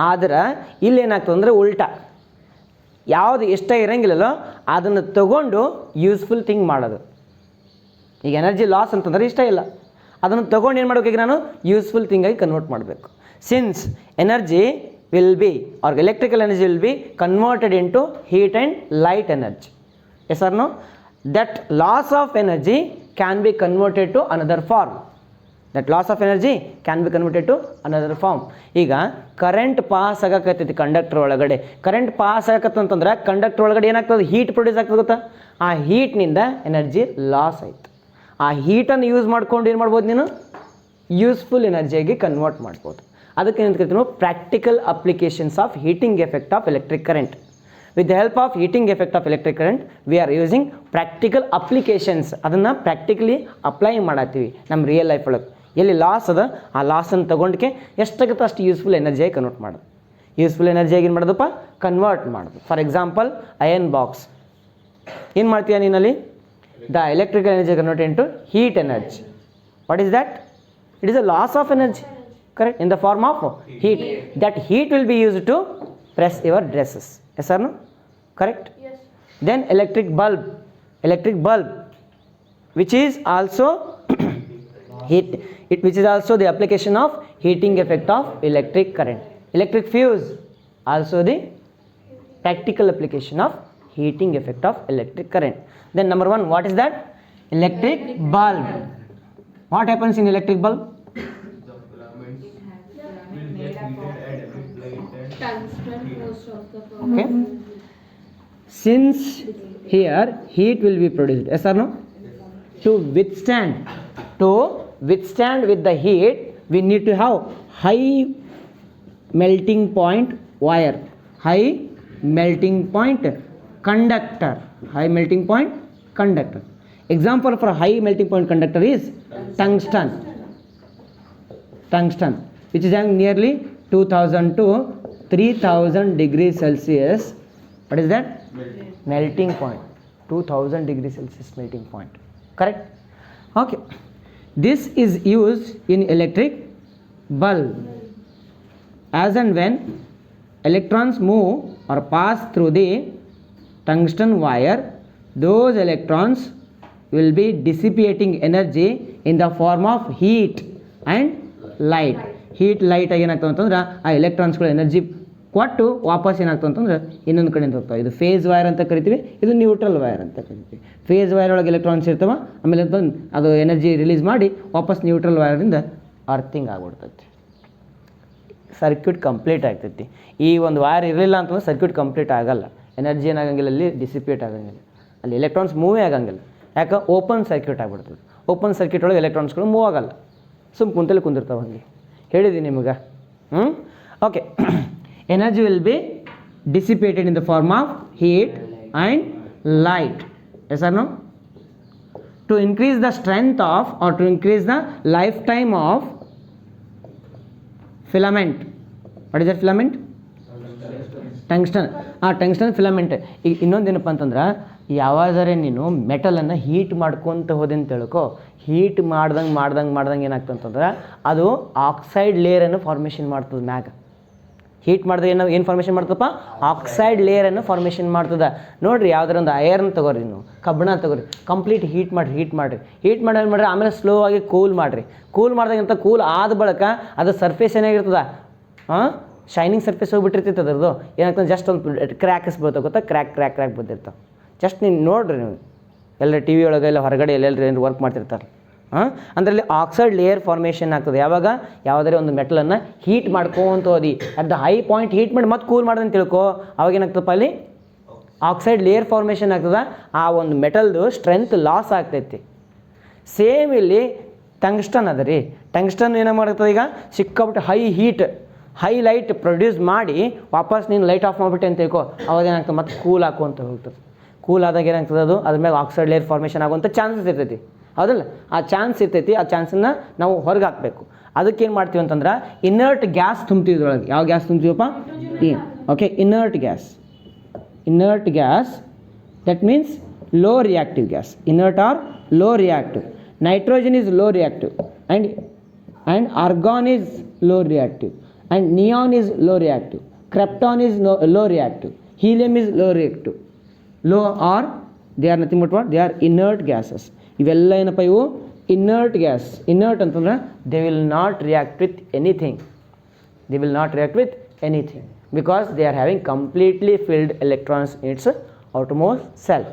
ಆದ್ರೆ ಇಲ್ಲೇನಾಗ್ತದೆ ಅಂದರೆ ಉಲ್ಟಾ, ಯಾವುದು ಇಷ್ಟ ಇರೋಂಗಿಲ್ಲೋ ಅದನ್ನು ತಗೊಂಡು ಯೂಸ್ಫುಲ್ ಥಿಂಗ್ ಮಾಡೋದು. ಈಗ ಎನರ್ಜಿ ಲಾಸ್ ಅಂತಂದ್ರೆ ಇಷ್ಟ ಇಲ್ಲ, ಅದನ್ನು ತೊಗೊಂಡು ಏನು ಮಾಡಬೇಕು? ಈಗ ನಾನು ಯೂಸ್ಫುಲ್ ಥಿಂಗಾಗಿ ಕನ್ವರ್ಟ್ ಮಾಡಬೇಕು. Since energy will be or electrical energy will be converted into heat and light energy. Yes or no? That loss of energy can be converted to another form. That loss of energy can be converted to another form. ಈಗ current pass ಆಗಕತ್ತೈತಿ conductor ಒಳಗಡೆ. Current pass ಆಗತ್ತಂತಂದ್ರೆ conductor ಒಳಗಡೆ ಏನಾಗ್ತದೆ? Heat produce ಆಗ್ತದೆ ಗೊತ್ತಾ? ಆ ಹೀಟ್ನಿಂದ energy loss ಆಯಿತು. ಆ ಹೀಟನ್ನು use ಮಾಡ್ಕೊಂಡು ಏನು ಮಾಡ್ಬೋದು? ನೀನು ಯೂಸ್ಫುಲ್ ಎನರ್ಜಿಯಾಗಿ ಕನ್ವರ್ಟ್ ಮಾಡ್ಬೋದು. ಅದಕ್ಕೆ ಏನು ಕರಿತೀವಿ ನಾವು practical applications of heating effect of electric current. With the help of heating effect of electric current we are using practical applications. ಅದನ್ನು ಪ್ರಾಕ್ಟಿಕಲಿ ಅಪ್ಲೈ ಮಾಡತ್ತೀವಿ ನಮ್ಮ ರಿಯಲ್ ಲೈಫ್ ಒಳಗೆ. ಎಲ್ಲಿ ಲಾಸ್ ಅದ ಆ ಲಾಸನ್ನು ತೊಗೊಂಡ್ಕೆ ಎಷ್ಟಾಗುತ್ತೆ ಅಷ್ಟು ಯೂಸ್ಫುಲ್ ಎನರ್ಜಿಯಾಗಿ ಕನ್ವರ್ಟ್ ಮಾಡೋದು. ಯೂಸ್ಫುಲ್ ಎನರ್ಜಿಯಾಗಿ ಏನು ಮಾಡೋದಪ್ಪ, ಕನ್ವರ್ಟ್ ಮಾಡೋದು. ಫಾರ್ ಎಕ್ಸಾಂಪಲ್ ಅಯನ್ ಬಾಕ್ಸ್ ಏನು ಮಾಡ್ತೀಯ ನೀನಲ್ಲಿ, the electrical energy convert into heat energy. What is that? It is a loss of energy, correct, in the form of heat. That heat will be used to press your dresses. Yes or no? Correct? Yes. Then electric bulb, which is also heat, which is also the application of heating effect of electric current. Electric fuse, also the practical application of heating effect of electric current. Then number 1, what is that? Electric bulb. What happens in electric bulb? Okay. Since here heat will be produced, yes or no? To withstand with the heat, we need to have high melting point wire, high melting point conductor. Example for high melting point conductor is tungsten, which is having nearly 2000 to 3000 degrees Celsius. What is that? Melting point. 2000 degrees Celsius melting point. Correct? Okay. This is used in electric bulb. As and when electrons move or pass through the tungsten wire, those electrons will be dissipating energy in the form of heat and light. Heat ಲೈಟಾಗಿ ಏನಾಗ್ತವೆ ಅಂತಂದ್ರೆ ಆ ಎಲೆಕ್ಟ್ರಾನ್ಸ್ಗಳು energy ಕೊಟ್ಟು ವಾಪಸ್ ಏನಾಗ್ತವೆ ಅಂತಂದ್ರೆ ಇನ್ನೊಂದು ಕಡೆಯಿಂದ ಹೋಗ್ತಾವೆ. ಇದು face wire ಅಂತ ಕರಿತೀವಿ, ಇದು ನ್ಯೂಟ್ರಲ್ ವೈರ್ ಅಂತ ಕರಿತೀವಿ. ಫೇಸ್ ವೈರ್ ಒಳಗೆ ಎಲೆಕ್ಟ್ರಾನ್ಸ್ ಇರ್ತವೆ, ಆಮೇಲೆ ಅದು ಎನರ್ಜಿ ರಿಲೀಸ್ ಮಾಡಿ ವಾಪಸ್ ನ್ಯೂಟ್ರಲ್ ವೈರಿಂದ ಅರ್ಥಿಂಗ್ ಆಗ್ಬಿಡ್ತೈತಿ, ಸರ್ಕ್ಯೂಟ್ ಕಂಪ್ಲೀಟ್ ಆಗ್ತೈತಿ. ಈ ಒಂದು ವೈರ್ ಇರಲಿಲ್ಲ ಅಂತಂದ್ರೆ ಸರ್ಕ್ಯೂಟ್ ಕಂಪ್ಲೀಟ್ ಆಗಲ್ಲ, ಎನರ್ಜಿ ಏನಾಗಂಗಿಲ್ಲ, ಅಲ್ಲಿ ಡಿಸಿಪೇಟ್ ಆಗಂಗಿಲ್ಲ, ಅಲ್ಲಿ ಎಲೆಕ್ಟ್ರಾನ್ಸ್ ಮೂವೇ ಆಗಂಗಿಲ್ಲ. ಯಾಕೆ? ಓಪನ್ ಸರ್ಕ್ಯೂಟ್ ಆಗಿಬಿಡ್ತದೆ. ಓಪನ್ ಸರ್ಕ್ಯೂಟ್ ಒಳಗೆ ಎಲೆಕ್ಟ್ರಾನ್ಸ್ಗಳು ಮೂವ್ ಆಗಲ್ಲ, ಕುಂತಲ್ಲಿ ಕುಂದಿರ್ತಾವೆ. ಹಂಗೆ ಹೇಳಿದ್ದೀನಿ ನಿಮಗೆ. Okay. Energy will be dissipated in the form of heat and light. Yes or no? To increase the strength of or to increase the life time of filament. What is that filament? Tungsten. Tungsten filament. ಈಗ ಇನ್ನೊಂದೇನಪ್ಪ ಅಂತಂದ್ರೆ, ಯಾವಾದರೆ ನೀನು ಮೆಟಲನ್ನು heat ಮಾಡ್ಕೊತ ಹೋದೆ ಅಂತ ತಿಳ್ಕೊ, heat ಮಾಡ್ದಂಗೆ ಏನಾಗ್ತಂತಂದ್ರೆ ಅದು ಆಕ್ಸೈಡ್ ಲೇಯರನ್ನು ಫಾರ್ಮೇಷನ್ ಮಾಡ್ತದೆ ಮ್ಯಾಗ. ಹೀಟ್ ಮಾಡಿದ್ರೆ ಏನು ಫಾರ್ಮೇಷನ್ ಮಾಡ್ತದಪ್ಪ? ಆಕ್ಸೈಡ್ ಲೇಯರನ್ನು ಫಾರ್ಮೇಷನ್ ಮಾಡ್ತದೆ. ನೋಡಿರಿ, ಯಾವುದಾರ ಒಂದು ಐರನ್ ತೊಗೊರಿ, ನೀವು ಕಬ್ಬಣ ತೊಗೊರಿ, ಕಂಪ್ಲೀಟ್ ಹೀಟ್ ಮಾಡಿರಿ, ಆಮೇಲೆ ಸ್ಲೋ ಆಗಿ ಕೂಲ್ ಮಾಡಿದಾಗಂತ ಕೂಲ್ ಆದ ಬಳಿಕ ಅದು ಸರ್ಫೇಸ್ ಏನಾಗಿರ್ತದೆ, ಶೈನಿಂಗ್ ಸರ್ಫೇಸ್ ಹೋಗ್ಬಿಟ್ಟಿರ್ತೈತೆ. ಅದರದ್ದು ಏನಾಗ್ತದೆ, ಜಸ್ಟ್ ಒಂದು ಕ್ರ್ಯಾಕ್ಸ್ ಬೀಳ್ತಾವೆ, ಗೊತ್ತಾ? ಕ್ರ್ಯಾಕ್ ಬಂದಿರ್ತಾವೆ. ಜಸ್ಟ್ ನೀವು ನೋಡಿರಿ, ನೀವು ಎಲ್ಲ ಟಿ ವಿ ಒಳಗೆ ಎಲ್ಲ ಹೊರಗಡೆ ಎಲ್ಲೆಲ್ಲರೂ ಏನು ವರ್ಕ್ ಮಾಡ್ತಿರ್ತಾರೆ, ಅದರಲ್ಲಿ ಆಕ್ಸೈಡ್ ಲೇಯರ್ ಫಾರ್ಮೇಷನ್ ಆಗ್ತದೆ. ಯಾವಾಗ? ಯಾವುದಾದ್ರೆ ಒಂದು ಮೆಟಲನ್ನು ಹೀಟ್ ಮಾಡ್ಕೊಂತ ಹೋದಿ, at the high point heat ಮಾಡಿ ಮತ್ತೆ ಕೂಲ್ ಮಾಡ್ದಂತ ತಿಳ್ಕೊ, ಅವಾಗ ಏನಾಗ್ತದಪ್ಪ, ಅಲ್ಲಿ ಆಕ್ಸೈಡ್ ಲೇಯರ್ ಫಾರ್ಮೇಷನ್ ಆಗ್ತದೆ. ಆ ಒಂದು ಮೆಟಲ್ದು ಸ್ಟ್ರೆಂತ್ ಲಾಸ್ ಆಗ್ತೈತಿ. ಸೇಮ್ ಇಲ್ಲಿ ಟಂಗ್ಸ್ಟನ್ ಅದ ರೀ. ಟಂಗ್ಸ್ಟನ್ ಏನೋ ಮಾಡ್ತದೆ, ಈಗ ಸಿಕ್ಕಾಬಿಟ್ಟು ಹೈ ಲೈಟ್ ಪ್ರೊಡ್ಯೂಸ್ ಮಾಡಿ ವಾಪಸ್ ನೀನು ಲೈಟ್ ಆಫ್ ಮಾಡಿಬಿಟ್ಟೆ ಅಂತ ತಿಳ್ಕೊ, ಅವಾಗ ಏನಾಗ್ತದೆ, ಮತ್ತೆ ಕೂಲ್ ಹಾಕುವಂತ ಹೋಗ್ತದೆ. ಕೂಲ್ ಆದಾಗ ಏನಾಗ್ತದೆ, ಅದು ಅದ್ರ ಮೇಲೆ ಆಕ್ಸೈಡ್ ಲೇಯರ್ ಫಾರ್ಮೇಷನ್ ಆಗುವಂಥ ಚಾನ್ಸಸ್ ಇರ್ತೈತಿ, ಹೌದಲ್ಲ? ಆ ಚಾನ್ಸ್ ಇರ್ತೈತಿ, ಆ ಚಾನ್ಸನ್ನು ನಾವು ಹೊರಗೆ ಹಾಕಬೇಕು. ಅದಕ್ಕೇನು ಮಾಡ್ತೀವಿ ಅಂತಂದ್ರೆ, ಇನರ್ಟ್ ಗ್ಯಾಸ್ ತುಂಬ್ತೀವಿ ಇದ್ರೊಳಗೆ. ಯಾವ ಗ್ಯಾಸ್ ತುಂಬ್ತೀವಪ್ಪ? Okay, inert gas. That means low reactive gas. Inert or low reactive. Nitrogen is low reactive and argon is low reactive and neon is low reactive. Krypton is low reactive. Helium is low reactive. Low are they are nothing but what? They are inert gases. ಇವೆಲ್ಲ ಏನಪ್ಪ, ಇವು inert gas. Inert ಅಂತಂದ್ರೆ they will not react with anything. Because they are having completely filled electrons in its outermost shell.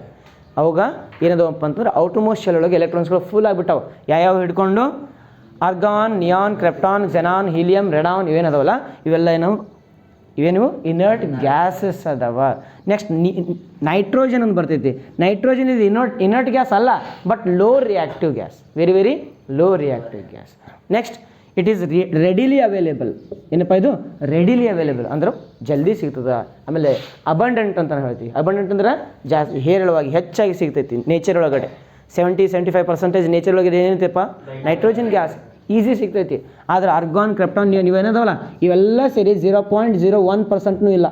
ಅವಾಗ ಏನದವಪ್ಪ ಅಂತಂದ್ರೆ, ಔಟಮೋಸ್ಟ್ cell ಒಳಗೆ ಎಲೆಕ್ಟ್ರಾನ್ಸ್ಗಳು full ಆಗಿಬಿಟ್ಟವು. ಯಾವ ಹಿಡ್ಕೊಂಡು argon, neon, krypton, xenon, helium, radon ಇವೇನದವಲ್ಲ, ಇವೇನು ಇನರ್ಟ್ ಗ್ಯಾಸಸ್ ಅದಾವ. ನೆಕ್ಸ್ಟ್ ನೈಟ್ರೋಜನ್ ಅಂತ ಬರ್ತೈತಿ. ನೈಟ್ರೋಜನ್ ಇಸ್ ಇನರ್ಟ್ ಗ್ಯಾಸ್ ಅಲ್ಲ, but low reactive gas, very low reactive gas. Next it is readily available. ಏನಪ್ಪ ಇದು ರೆಡಿಲಿ ಅವೈಲೇಬಲ್ ಅಂದ್ರೆ ಜಲ್ದಿ ಸಿಗ್ತದೆ. ಆಮೇಲೆ ಅಬಂಡೆಂಟ್ ಅಂತ ಹೇಳ್ತೀವಿ. ಅಬಂಡೆಂಟ್ ಅಂದ್ರೆ ಜಾಸ್ತಿ ಹೇರಳವಾಗಿ ಹೆಚ್ಚಾಗಿ ಸಿಗ್ತೈತಿ ನೇಚರ್ ಒಳಗಡೆ. 70-75% ನೇಚರ್ ಒಳಗಡೆ ಏನೈತಪ್ಪ ನೈಟ್ರೋಜನ್ ಗ್ಯಾಸ್ ಈಸಿ ಸಿಗ್ತೈತಿ. ಆದರೆ ಆರ್ಗಾನ್ ಕ್ರಿಪ್ಟಾನ್ ನೀವೇನದವಲ್ಲ ಇವೆಲ್ಲ ಸೇರಿ 0.01% ಇಲ್ಲ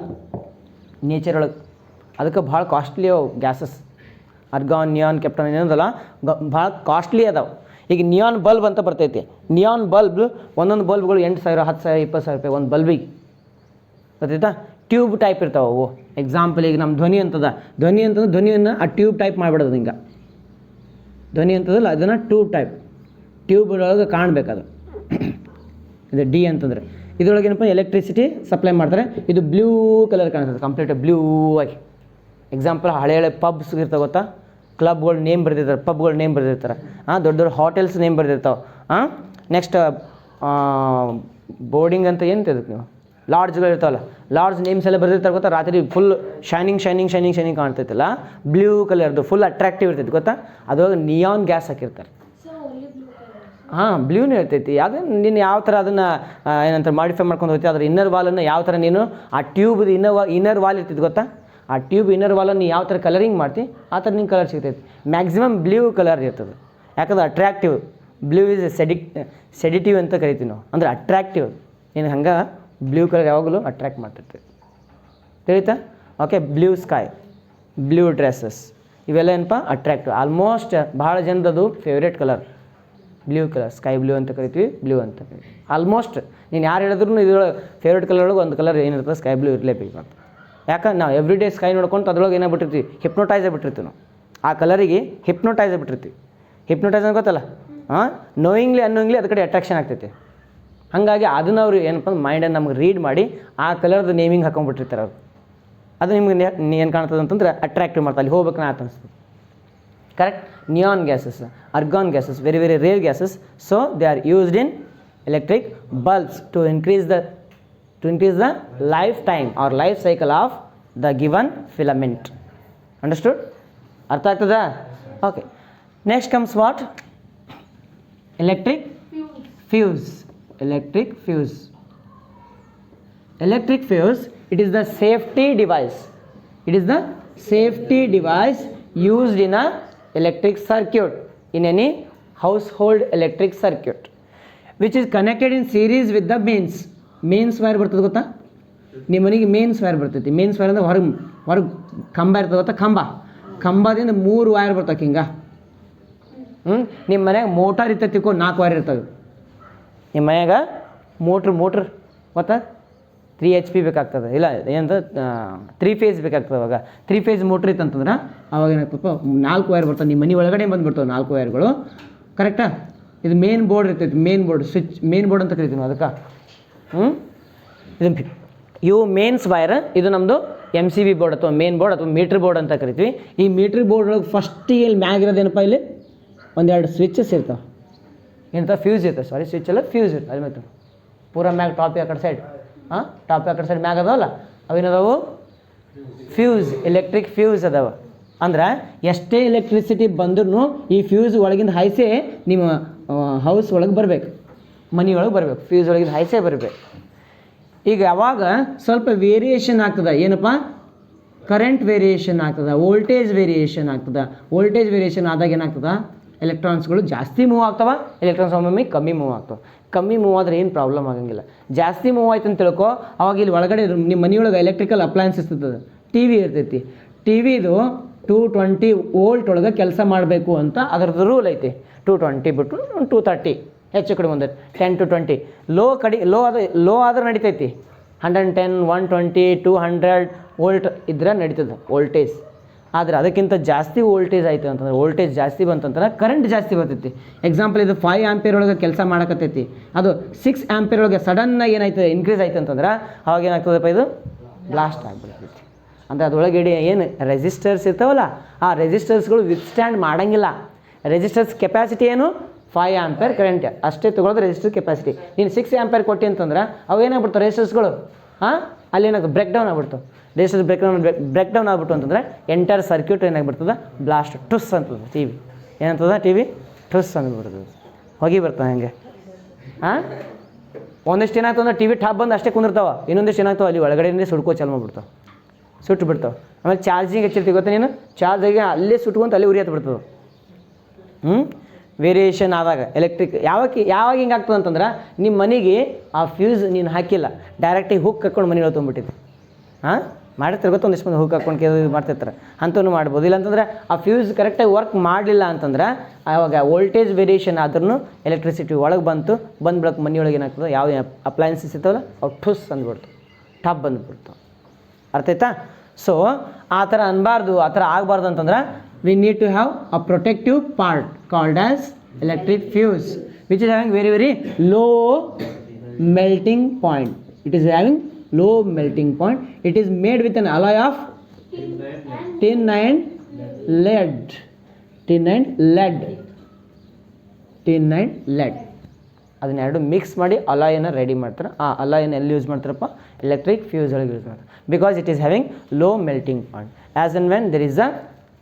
ನೇಚರ್ ಒಳಗೆ. ಅದಕ್ಕೆ ಭಾಳ ಕಾಸ್ಟ್ಲಿ ಅವು ಗ್ಯಾಸಸ್. ಆರ್ಗಾನ್ ನಿಯಾನ್ ಕ್ರಿಪ್ಟಾನ್ ಏನದಲ್ಲ ಭಾಳ ಕಾಸ್ಟ್ಲಿ ಅದಾವೆ. ಈಗ ನಿಯಾನ್ ಬಲ್ಬ್ ಅಂತ ಬರ್ತೈತಿ. ನಿಯಾನ್ ಬಲ್ಬ್ ಒಂದೊಂದು ಬಲ್ಬ್ಗಳು 8,000 10,000 20,000 ರೂಪಾಯಿ ಒಂದು ಬಲ್ಬಿಗೆ ಗೊತ್ತೈತಾ. ಟ್ಯೂಬ್ ಟೈಪ್ ಇರ್ತಾವೆ ಅವು. ಎಕ್ಸಾಂಪಲ್ ಈಗ ನಮ್ಮ ಧ್ವನಿ ಅಂತದ, ಧ್ವನಿ ಅಂತಂದ್ರೆ ಧ್ವನಿಯನ್ನು ಆ ಟ್ಯೂಬ್ ಟೈಪ್ ಮಾಡಿಬಿಡೋದು. ಹಿಂಗೆ ಧ್ವನಿ ಅಂತದಲ್ಲ ಅದನ್ನು ಟ್ಯೂಬ್ ಒಳಗೆ ಕಾಣಬೇಕದು. ಇದು ಡಿ ಅಂತಂದರೆ ಇದರೊಳಗೆ ಏನಪ್ಪ ಎಲೆಕ್ಟ್ರಿಸಿಟಿ ಸಪ್ಲೈ ಮಾಡ್ತಾರೆ. ಇದು ಬ್ಲೂ ಕಲರ್ ಕಾಣಿಸ್ತದೆ, ಕಂಪ್ಲೀಟ್ ಬ್ಲೂ ಆಗಿ. ಎಕ್ಸಾಂಪಲ್ ಹಳೆ ಪಬ್ಸ್ ಇರ್ತಾವೆ ಗೊತ್ತಾ, ಕ್ಲಬ್ಗಳು ನೇಮ್ ಬರೆದಿರ್ತಾರೆ, ಪಬ್ಗಳು ನೇಮ್ ಬರೆದಿರ್ತಾರೆ. ದೊಡ್ಡ ದೊಡ್ಡ ಹೋಟೆಲ್ಸ್ ನೇಮ್ ಬರೆದಿರ್ತಾವೆ. ನೆಕ್ಸ್ಟ್ ಬೋರ್ಡಿಂಗ್ ಅಂತ ಏನು ತಿಳ್ಬೇಕು ನೀವು, ಲಾಡ್ಜ್ಗಳು ಇರ್ತಾವಲ್ಲ, ಲಾಡ್ಜ್ ನೇಮ್ಸ್ ಎಲ್ಲ ಬರೆದಿರ್ತಾರೆ ಗೊತ್ತಾ. ರಾತ್ರಿ ಫುಲ್ ಶೈನಿಂಗ್ ಕಾಣ್ತೈತಲ್ಲ, ಬ್ಲೂ ಕಲರ್ದು ಫುಲ್ ಅಟ್ರಾಕ್ಟಿವ್ ಇರ್ತೈತಿ ಗೊತ್ತಾ. ಅದ್ರೊಳಗೆ ನಿಯಾನ್ ಗ್ಯಾಸ್ ಹಾಕಿರ್ತಾರೆ. ಬ್ಲೂನೇ ಇರ್ತೈತಿ. ಯಾವುದು ನೀನು ಯಾವ ಥರ ಅದನ್ನು ಏನಂತ ಮಾಡಿಫೈ ಮಾಡ್ಕೊಂಡು ಹೋಗ್ತೀವಿ. ಅದ್ರ ಇನ್ನರ್ ವಾಲನ್ನು ಯಾವ ಥರ ನೀನು ಆ ಟ್ಯೂಬ್ದು ಇನ್ನರ್ ವಾಲ್ ಇರ್ತೈತಿ ಗೊತ್ತಾ. ಆ ಟ್ಯೂಬ್ ಇನ್ನರ್ ವಾಲನ್ನು ಯಾವ ಥರ ಕಲರಿಂಗ್ ಮಾಡ್ತಿ ಆ ಥರ ನಿಂಗೆ ಕಲರ್ ಸಿಗ್ತೈತಿ. ಮ್ಯಾಕ್ಸಿಮಮ್ ಬ್ಲೂ ಕಲರ್ ಇರ್ತದೆ. ಯಾಕಂದ್ರೆ ಅಟ್ರಾಕ್ಟಿವ್. ಬ್ಲೂ ಇಸ್ ಸೆಡಿಟಿವ್ ಅಂತ ಕರಿತೀವಿ ನಾವು, ಅಂದರೆ ಅಟ್ರಾಕ್ಟಿವ್. ನೀನು ಹಂಗೆ ಬ್ಲೂ ಕಲರ್ ಯಾವಾಗಲೂ ಅಟ್ರ್ಯಾಕ್ಟ್ ಮಾಡ್ತಿರ್ತೈತಿ. ತಿಳಿತಾ. Okay. Blue sky, blue dresses ಇವೆಲ್ಲ ಏನಪ್ಪ ಅಟ್ರಾಕ್ಟಿವ್. ಆಲ್ಮೋಸ್ಟ್ ಭಾಳ ಜನದದು favourite colour blue colour. Sky blue ಅಂತ ಕರಿತೀವಿ, ಬ್ಲೂ ಅಂತ ಕರಿತೀವಿ. ಆಲ್ಮೋಸ್ಟ್ ನೀನು ಯಾರು ಹೇಳಿದ್ರು ಇದ್ರೊಳಗೆ ಫೇವ್ರೇಟ್ ಕಲರ್ ಒಳಗೆ ಒಂದು ಕಲರ್ ಏನಿರ್ತದೆ ಸ್ಕೈ ಬ್ಲೂ ಇರಲೇಬೇಕು ಅಂತ. ಯಾಕಂದ್ರೆ ನಾವು ಎವ್ರಿ ಡೇ ಸ್ಕೈ ನೋಡ್ಕೊಂಡು ಅದ್ರೊಳಗೆ ಏನಾಗ್ಬಿಟ್ಟಿರ್ತೀವಿ, ಹಿಪ್ನೋಟೈಸ್ ಆಗಿಬಿಟ್ಟಿರ್ತೀವಿ ನಾವು. ಆ ಕಲರಿಗೆ ಹಿಪ್ನೋಟೈಸ್ ಆಗಿಬಿಟ್ಟಿರ್ತೀವಿ. ಹಿಪ್ನೋಟೈಸ್ ಅಂತ ಗೊತ್ತಲ್ಲ, ನೋಯಿಂಗ್ಲಿ ಅನ್ನೋಂಗ್ಲಿ ಅದ್ರ ಕಡೆ ಅಟ್ರಾಕ್ಷನ್ ಆಗ್ತೈತಿ. ಹಾಗಾಗಿ ಅದನ್ನ ಅವ್ರು ಏನಪ್ಪ ಮೈಂಡನ್ನು ನಮ್ಗೆ ರೀಡ್ ಮಾಡಿ ಆ ಕಲರ್ದು ನೇಮಿಂಗ್ ಹಾಕೊಂಡ್ಬಿಟ್ಟಿರ್ತಾರೆ ಅವರು. ಅದು ನಿಮ್ಗೆ ಏನು ಕಾಣ್ತದೆ ಅಂತಂದ್ರೆ ಅಟ್ರಾಕ್ಟಿವ್ ಮಾಡ್ತಾರೆ, ಅಲ್ಲಿ ಹೋಗ್ಬೇಕು ಅಂತ ಅನಿಸ್ತದೆ. Correct. Neon gases, argon gases, very rare gases. So they are used in electric bulbs to increase the lifetime or life cycle of the given filament. Understood? Artha agtada? Okay. Next comes what? Electric fuse. Electric fuse. Electric fuse, it is the safety device. It is the safety device used in a electric circuit, in any household electric circuit, which is connected in series with the mains wire ಬರ್ತದೆ ಗೊತ್ತಾ. ನಿಮ್ಮ ಮನೆಗೆ mains wire ಬರ್ತೈತಿ. Mains wire ಅಂದರೆ ಹೊರಗೆ ಕಂಬ ಇರ್ತದೆ ಗೊತ್ತಾ. ಕಂಬದಿಂದ 3 ವೈರ್ ಬರ್ತವೆ ಹಿಂಗೆ. ನಿಮ್ಮ ಮನ್ಯಾಗ ಮೋಟಾರ್ ಇರ್ತೈತಿ, 4 ವೈರ್ ಇರ್ತವೆ. ನಿಮ್ಮ ಮನ್ಯಾಗ ಮೋಟ್ರ್ ಗೊತ್ತಾ, 3 HP ಬೇಕಾಗ್ತದೆ. ಇಲ್ಲ ಏನಂತ 3 ಫೇಸ್ ಬೇಕಾಗ್ತದೆ. ಅವಾಗ 3 ಫೇಸ್ ಮೋಟ್ರ್ ಇತ್ತಂತಂದ್ರೆ ಅವಾಗ ಏನಾಗ್ತಪ್ಪ 4 ವೈರ್ ಬರ್ತವೆ. ನಿಮ್ಮ ಮನೆ ಒಳಗಡೆ ಬಂದುಬಿಡ್ತವೆ 4 ವೈರ್ಗಳು. ಕರೆಕ್ಟಾ. ಇದು ಮೇನ್ ಬೋರ್ಡ್ ಇರ್ತೈತಿ, main board switch, main board ಅಂತ ಕರಿತೀವಿ ಅದಕ್ಕೆ. ಇದು ಇವು ಮೇನ್ಸ್ ವೈರ್. ಇದು ನಮ್ಮದು MCB ಬೋರ್ಡ್ ಅಥವಾ ಮೇನ್ ಬೋರ್ಡ್ ಅಥವಾ ಮೀಟ್ರ್ ಬೋರ್ಡ್ ಅಂತ ಕರಿತೀವಿ. ಈ ಮೀಟ್ರ್ ಬೋರ್ಡ್ ಒಳಗೆ ಫಸ್ಟಿಗೆ ಇಲ್ಲಿ ಮ್ಯಾಗಿರೋದೇನಪ್ಪ, ಇಲ್ಲಿ 1-2 ಸ್ವಿಚಸ್ ಇರ್ತಾವೆ. ಏನಂತ ಫ್ಯೂಸ್ ಇರ್ತವೆ. ಸಾರಿ, ಸ್ವಿಚ್ ಎಲ್ಲ ಫ್ಯೂಸ್ ಇರ್ತವೆ. ಅದು ಮತ್ತೆ ಪೂರ ಮ್ಯಾಗ ಟಾಪ್ ಆ ಕಡೆ ಸೈಡ್, ಟಾಪ್ ಆ ಕಡೆ ಸೈಡ್ ಮ್ಯಾಗ ಅದಾವಲ್ಲ ಅವೇನದಾವು ಫ್ಯೂಸ್, ಎಲೆಕ್ಟ್ರಿಕ್ ಫ್ಯೂಸ್ ಅದಾವ. ಅಂದ್ರೆ ಎಷ್ಟೇ ಎಲೆಕ್ಟ್ರಿಸಿಟಿ ಬಂದ್ರೂ ಈ ಫ್ಯೂಸ್ ಒಳಗಿಂದ ಹೈಸೇ ನಿಮ್ಮ ಹೌಸ್ ಒಳಗೆ ಬರಬೇಕು, ಮನೆಯೊಳಗೆ ಬರಬೇಕು. ಫ್ಯೂಸ್ ಒಳಗಿಂದ ಹೈಸೇ ಬರಬೇಕು. ಈಗ ಯಾವಾಗ ಸ್ವಲ್ಪ ವೇರಿಯೇಷನ್ ಆಗ್ತದೆ, ಏನಪ್ಪ ಕರೆಂಟ್ ವೇರಿಯೇಷನ್ ಆಗ್ತದೆ, ವೋಲ್ಟೇಜ್ ವೇರಿಯೇಷನ್ ಆಗ್ತದೆ. ವೋಲ್ಟೇಜ್ ವೇರಿಯೇಷನ್ ಆದಾಗ ಏನಾಗ್ತದೆ, ಎಲೆಕ್ಟ್ರಾನ್ಸ್ಗಳು ಜಾಸ್ತಿ ಮೂವ್ ಆಗ್ತವೆ, ಎಲೆಕ್ಟ್ರಾನ್ಸ್ ಒಮ್ಮೊಮ್ಮೆ ಕಮ್ಮಿ ಮೂವ್ ಆಗ್ತವೆ. ಕಮ್ಮಿ ಮೂವ್ ಆದರೆ ಏನು ಪ್ರಾಬ್ಲಮ್ ಆಗಂಗಿಲ್ಲ. ಜಾಸ್ತಿ ಮೂವ್ ಆಯ್ತು ಅಂತ ತಿಳ್ಕೊ, ಅವಾಗ ಇಲ್ಲಿ ಒಳಗಡೆ ನಿಮ್ಮ ಮನೆಯೊಳಗೆ ಎಲೆಕ್ಟ್ರಿಕಲ್ ಅಪ್ಲಯನ್ಸಸ್ ಇರ್ತದೆ. TV ಇರ್ತೈತಿ. TVದು 220 ವೋಲ್ಟ್ ಒಳಗೆ ಕೆಲಸ ಮಾಡಬೇಕು ಅಂತ ಅದರದ್ದು ರೂಲ್ ಐತಿ. 220 ಬಿಟ್ಟು 230 ಹೆಚ್ಚು ಕಡೆ ಒಂದು 10 to 20. ಲೋ ಆದ್ರೆ ನಡಿತೈತಿ. 110, 120, 200 ವೋಲ್ಟ್ ಇದ್ರೆ ನಡೀತದೆ ವೋಲ್ಟೇಜ್. ಆದರೆ ಅದಕ್ಕಿಂತ ಜಾಸ್ತಿ ವೋಲ್ಟೇಜ್ ಆಯಿತು ಅಂತಂದ್ರೆ, ವೋಲ್ಟೇಜ್ ಜಾಸ್ತಿ ಬಂತಂದ್ರೆ ಕರೆಂಟ್ ಜಾಸ್ತಿ ಬರ್ತೈತಿ. ಎಕ್ಸಾಂಪಲ್ ಇದು 5 ಆಂಪಿಯರ್ ಒಳಗೆ ಕೆಲಸ ಮಾಡಕತ್ತೈತಿ, ಅದು 6 ಆಂಪಿಯರ್ ಒಳಗೆ ಸಡನ್ನಾಗಿ ಏನಾಯ್ತದೆ, ಇನ್ಕ್ರೀಸ್ ಆಯ್ತು ಅಂತಂದ್ರೆ ಅವಾಗ ಏನಾಗ್ತದಪ್ಪ, ಇದು ಬ್ಲಾಸ್ಟ್ ಆಗಿಬಿಡ್ತೈತಿ. ಅಂದರೆ ಅದರೊಳಗಡೆ ಏನು ರೆಸಿಸ್ಟರ್ಸ್ ಇರ್ತಾವಲ್ಲ, ಆ ರೆಸಿಸ್ಟರ್ಸ್ಗಳು ವಿತ್ಸ್ಟ್ಯಾಂಡ್ ಮಾಡೋಂಗಿಲ್ಲ. ರೆಸಿಸ್ಟರ್ಸ್ ಕೆಪಾಸಿಟಿ ಏನು 5 ಆಂಪಿಯರ್ ಕರೆಂಟ್ ಅಷ್ಟೇ ತೊಗೊಳೋದು ರೆಸಿಸ್ಟರ್ ಕೆಪಾಸಿಟಿ. ನೀನು 6 ಆಂಪಿಯರ್ ಕೊಟ್ಟು ಅಂತಂದ್ರೆ ಅವು ಏನಾಗ್ಬಿಡ್ತಾವೆ ರೆಸಿಸ್ಟರ್ಸ್ಗಳು, ಅಲ್ಲೇನಾಗ್ತದೆ ಬ್ರೇಕ್ ಡೌನ್ ಆಗ್ಬಿಡ್ತಾವೆ. ರೆಸಿಸ್ಟರ್ ಬ್ರೇಕ್ ಡೌನ್ ಆಗ್ಬಿಟ್ಟು ಅಂತಂದರೆ ಎಂಟರ್ ಸರ್ಕ್ಯೂಟ್ ಏನಾಗ್ಬಿಡ್ತದೆ, ಬ್ಲಾಸ್ಟ್ ಟುಸ್ ಅಂತದೆ. TV ಏನಂತದ, TV ಟುಸ್ ಅಂದ್ಬಿಡ್ತದೆ, ಹೋಗಿ ಬರ್ತದೆ ಹಂಗೆ. ಹಾಂ, ಒಂದಿಷ್ಟು ಏನಾಗ್ತವೆ ಅಂದ್ರೆ ಟಿ ವಿ ಟಾಪ್ ಬಂದು ಅಷ್ಟೇ ಕುಂದಿರ್ತಾವೆ, ಇನ್ನೊಂದಿಷ್ಟು ಏನಾಗ್ತಾವೆ ಅಲ್ಲಿ ಒಳಗಡೆಯಿಂದ ಸುಡ್ಕೋ ಚಾಲು ಮಾಡ್ಬಿಡ್ತಾವೆ, ಸುಟ್ಟು ಬಿಡ್ತಾವೆ. ಆಮೇಲೆ ಚಾರ್ಜಿಂಗ್ ಹಚ್ಚಿರ್ತೀವಿ ಗೊತ್ತಾ ನೀನು, ಚಾರ್ಜ್ ಆಗಿ ಅಲ್ಲೇ ಸುಟ್ಕೊಂತ ಅಲ್ಲೇ ಉರಿ ಹತ್ತು ಬಿಡ್ತದೆ. ವೇರಿಯೇಷನ್ ಆದಾಗ ಎಲೆಕ್ಟ್ರಿಕ್ ಯಾವಾಗ ಹಿಂಗೆ ಆಗ್ತದೆ ಅಂತಂದ್ರೆ ನಿಮ್ಮ ಮನೆಗೆ ಆ ಫ್ಯೂಸ್ ನೀನು ಹಾಕಿಲ್ಲ, ಡೈರೆಕ್ಟಾಗಿ ಹುಕ್ ಹಾಕ್ಕೊಂಡು ಮನೆ ತೊಗೊಂಡ್ಬಿಟ್ಟಿದ್ದೆ. ಹಾಂ, ಮಾಡಿರ್ತಾರೆ ಗೊತ್ತ, ಒಂದಿಷ್ಟು ಮಂದಿ ಹುಕ್ ಹಾಕ್ಕೊಂಡು ಇದು ಮಾಡ್ತಿರ್ತಾರೆ, ಅಂಥವ್ನು ಮಾಡ್ಬೋದು. ಇಲ್ಲಾಂತಂದ್ರೆ ಆ ಫ್ಯೂಸ್ ಕರೆಕ್ಟಾಗಿ ವರ್ಕ್ ಮಾಡಲಿಲ್ಲ ಅಂತಂದ್ರೆ ಆವಾಗ ವೋಲ್ಟೇಜ್ ವೇರಿಯೇಷನ್ ಆದ್ರೂ ಎಲೆಕ್ಟ್ರಿಸಿಟಿ ಒಳಗೆ ಬಂದು ಬೆಳಕು ಮನೆಯೊಳಗೆ ಏನಾಗ್ತದೆ, ಯಾವ ಅಪ್ಲಯನ್ಸಸ್ ಇರ್ತಾವಲ್ಲ ಅವು ಠುಸ್ ಅಂದ್ಬಿಡ್ತು, ಟಾಪ್ ಬಂದುಬಿಡ್ತು. ಅರ್ಥ ಆಯ್ತಾ? ಸೊ ಆ ಥರ ಅನ್ಬಾರ್ದು, ಆ ಥರ ಆಗಬಾರ್ದು ಅಂತಂದ್ರೆ we need to have a protective part called as electric fuse, which is having very low melting point. It is having low melting point. It is made with an alloy of tin and lead. ಅದನ್ನ ಎರಡು mix ಮಾಡಿ ಅಲಾಯನ್ನು ready ಮಾಡ್ತಾರೆ. ಆ ಅಲಾಯನ್ನು ಎಲ್ಲಿ use ಮಾಡ್ತಾರಪ್ಪ? Electric fuse ಒಳಗೆ use ಮಾಡ್ತಾರೆ. Because it is having low melting point. As and when there is a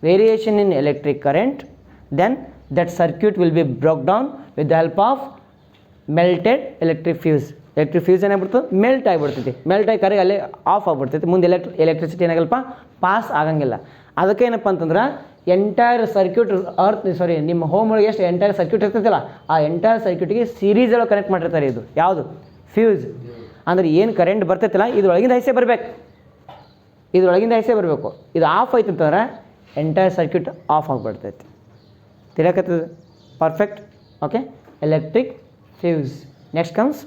variation in electric current, then that circuit will be broke down with the help of melted electric fuse. Electric fuse ಏನಾಗ್ಬಿಡ್ತದೆ, melt ಆಗಿಬಿಡ್ತೈತಿ. Melt ಆಗಿ ಕರೆಗೆ ಅಲ್ಲೇ of ಆಗಿಬಿಡ್ತೈತಿ. ಮುಂದೆ electricity ಏನಾಗಲ್ಪ, pass ಆಗಂಗಿಲ್ಲ. ಅದಕ್ಕೆ ಏನಪ್ಪ ಅಂತಂದ್ರೆ ಎಂಟೈರ್ ಸರ್ಕ್ಯೂಟ್ ನಿಮ್ಮ ಹೋಮ್ ಒಳಗೆ ಎಷ್ಟು ಎಂಟೈರ್ ಸರ್ಕ್ಯೂಟ್ ಇರ್ತೈತಿಲ್ಲ, ಆ ಎಂಟೈರ್ ಸರ್ಕ್ಯೂಟಿಗೆ ಸೀರೀಸ್ ಒಳಗೆ ಕನೆಕ್ಟ್ ಮಾಡಿರ್ತಾರೆ. ಇದು ಯಾವುದು? ಫ್ಯೂಸ್. ಅಂದರೆ ಏನು ಕರೆಂಟ್ ಬರ್ತೈತಿಲ್ಲ ಇದ್ರೊಳಗಿಂದ ಹೈಸೆ ಬರಬೇಕು, ಇದು ಆಫ್ ಆಯ್ತು ಅಂತಂದ್ರೆ ಎಂಟೈರ್ ಸರ್ಕ್ಯೂಟ್ ಆಫ್ ಆಗಿಬಿಡ್ತೈತಿ. ತಿಳಕತ್ತದ? Perfect. Okay, electric fuse. Next comes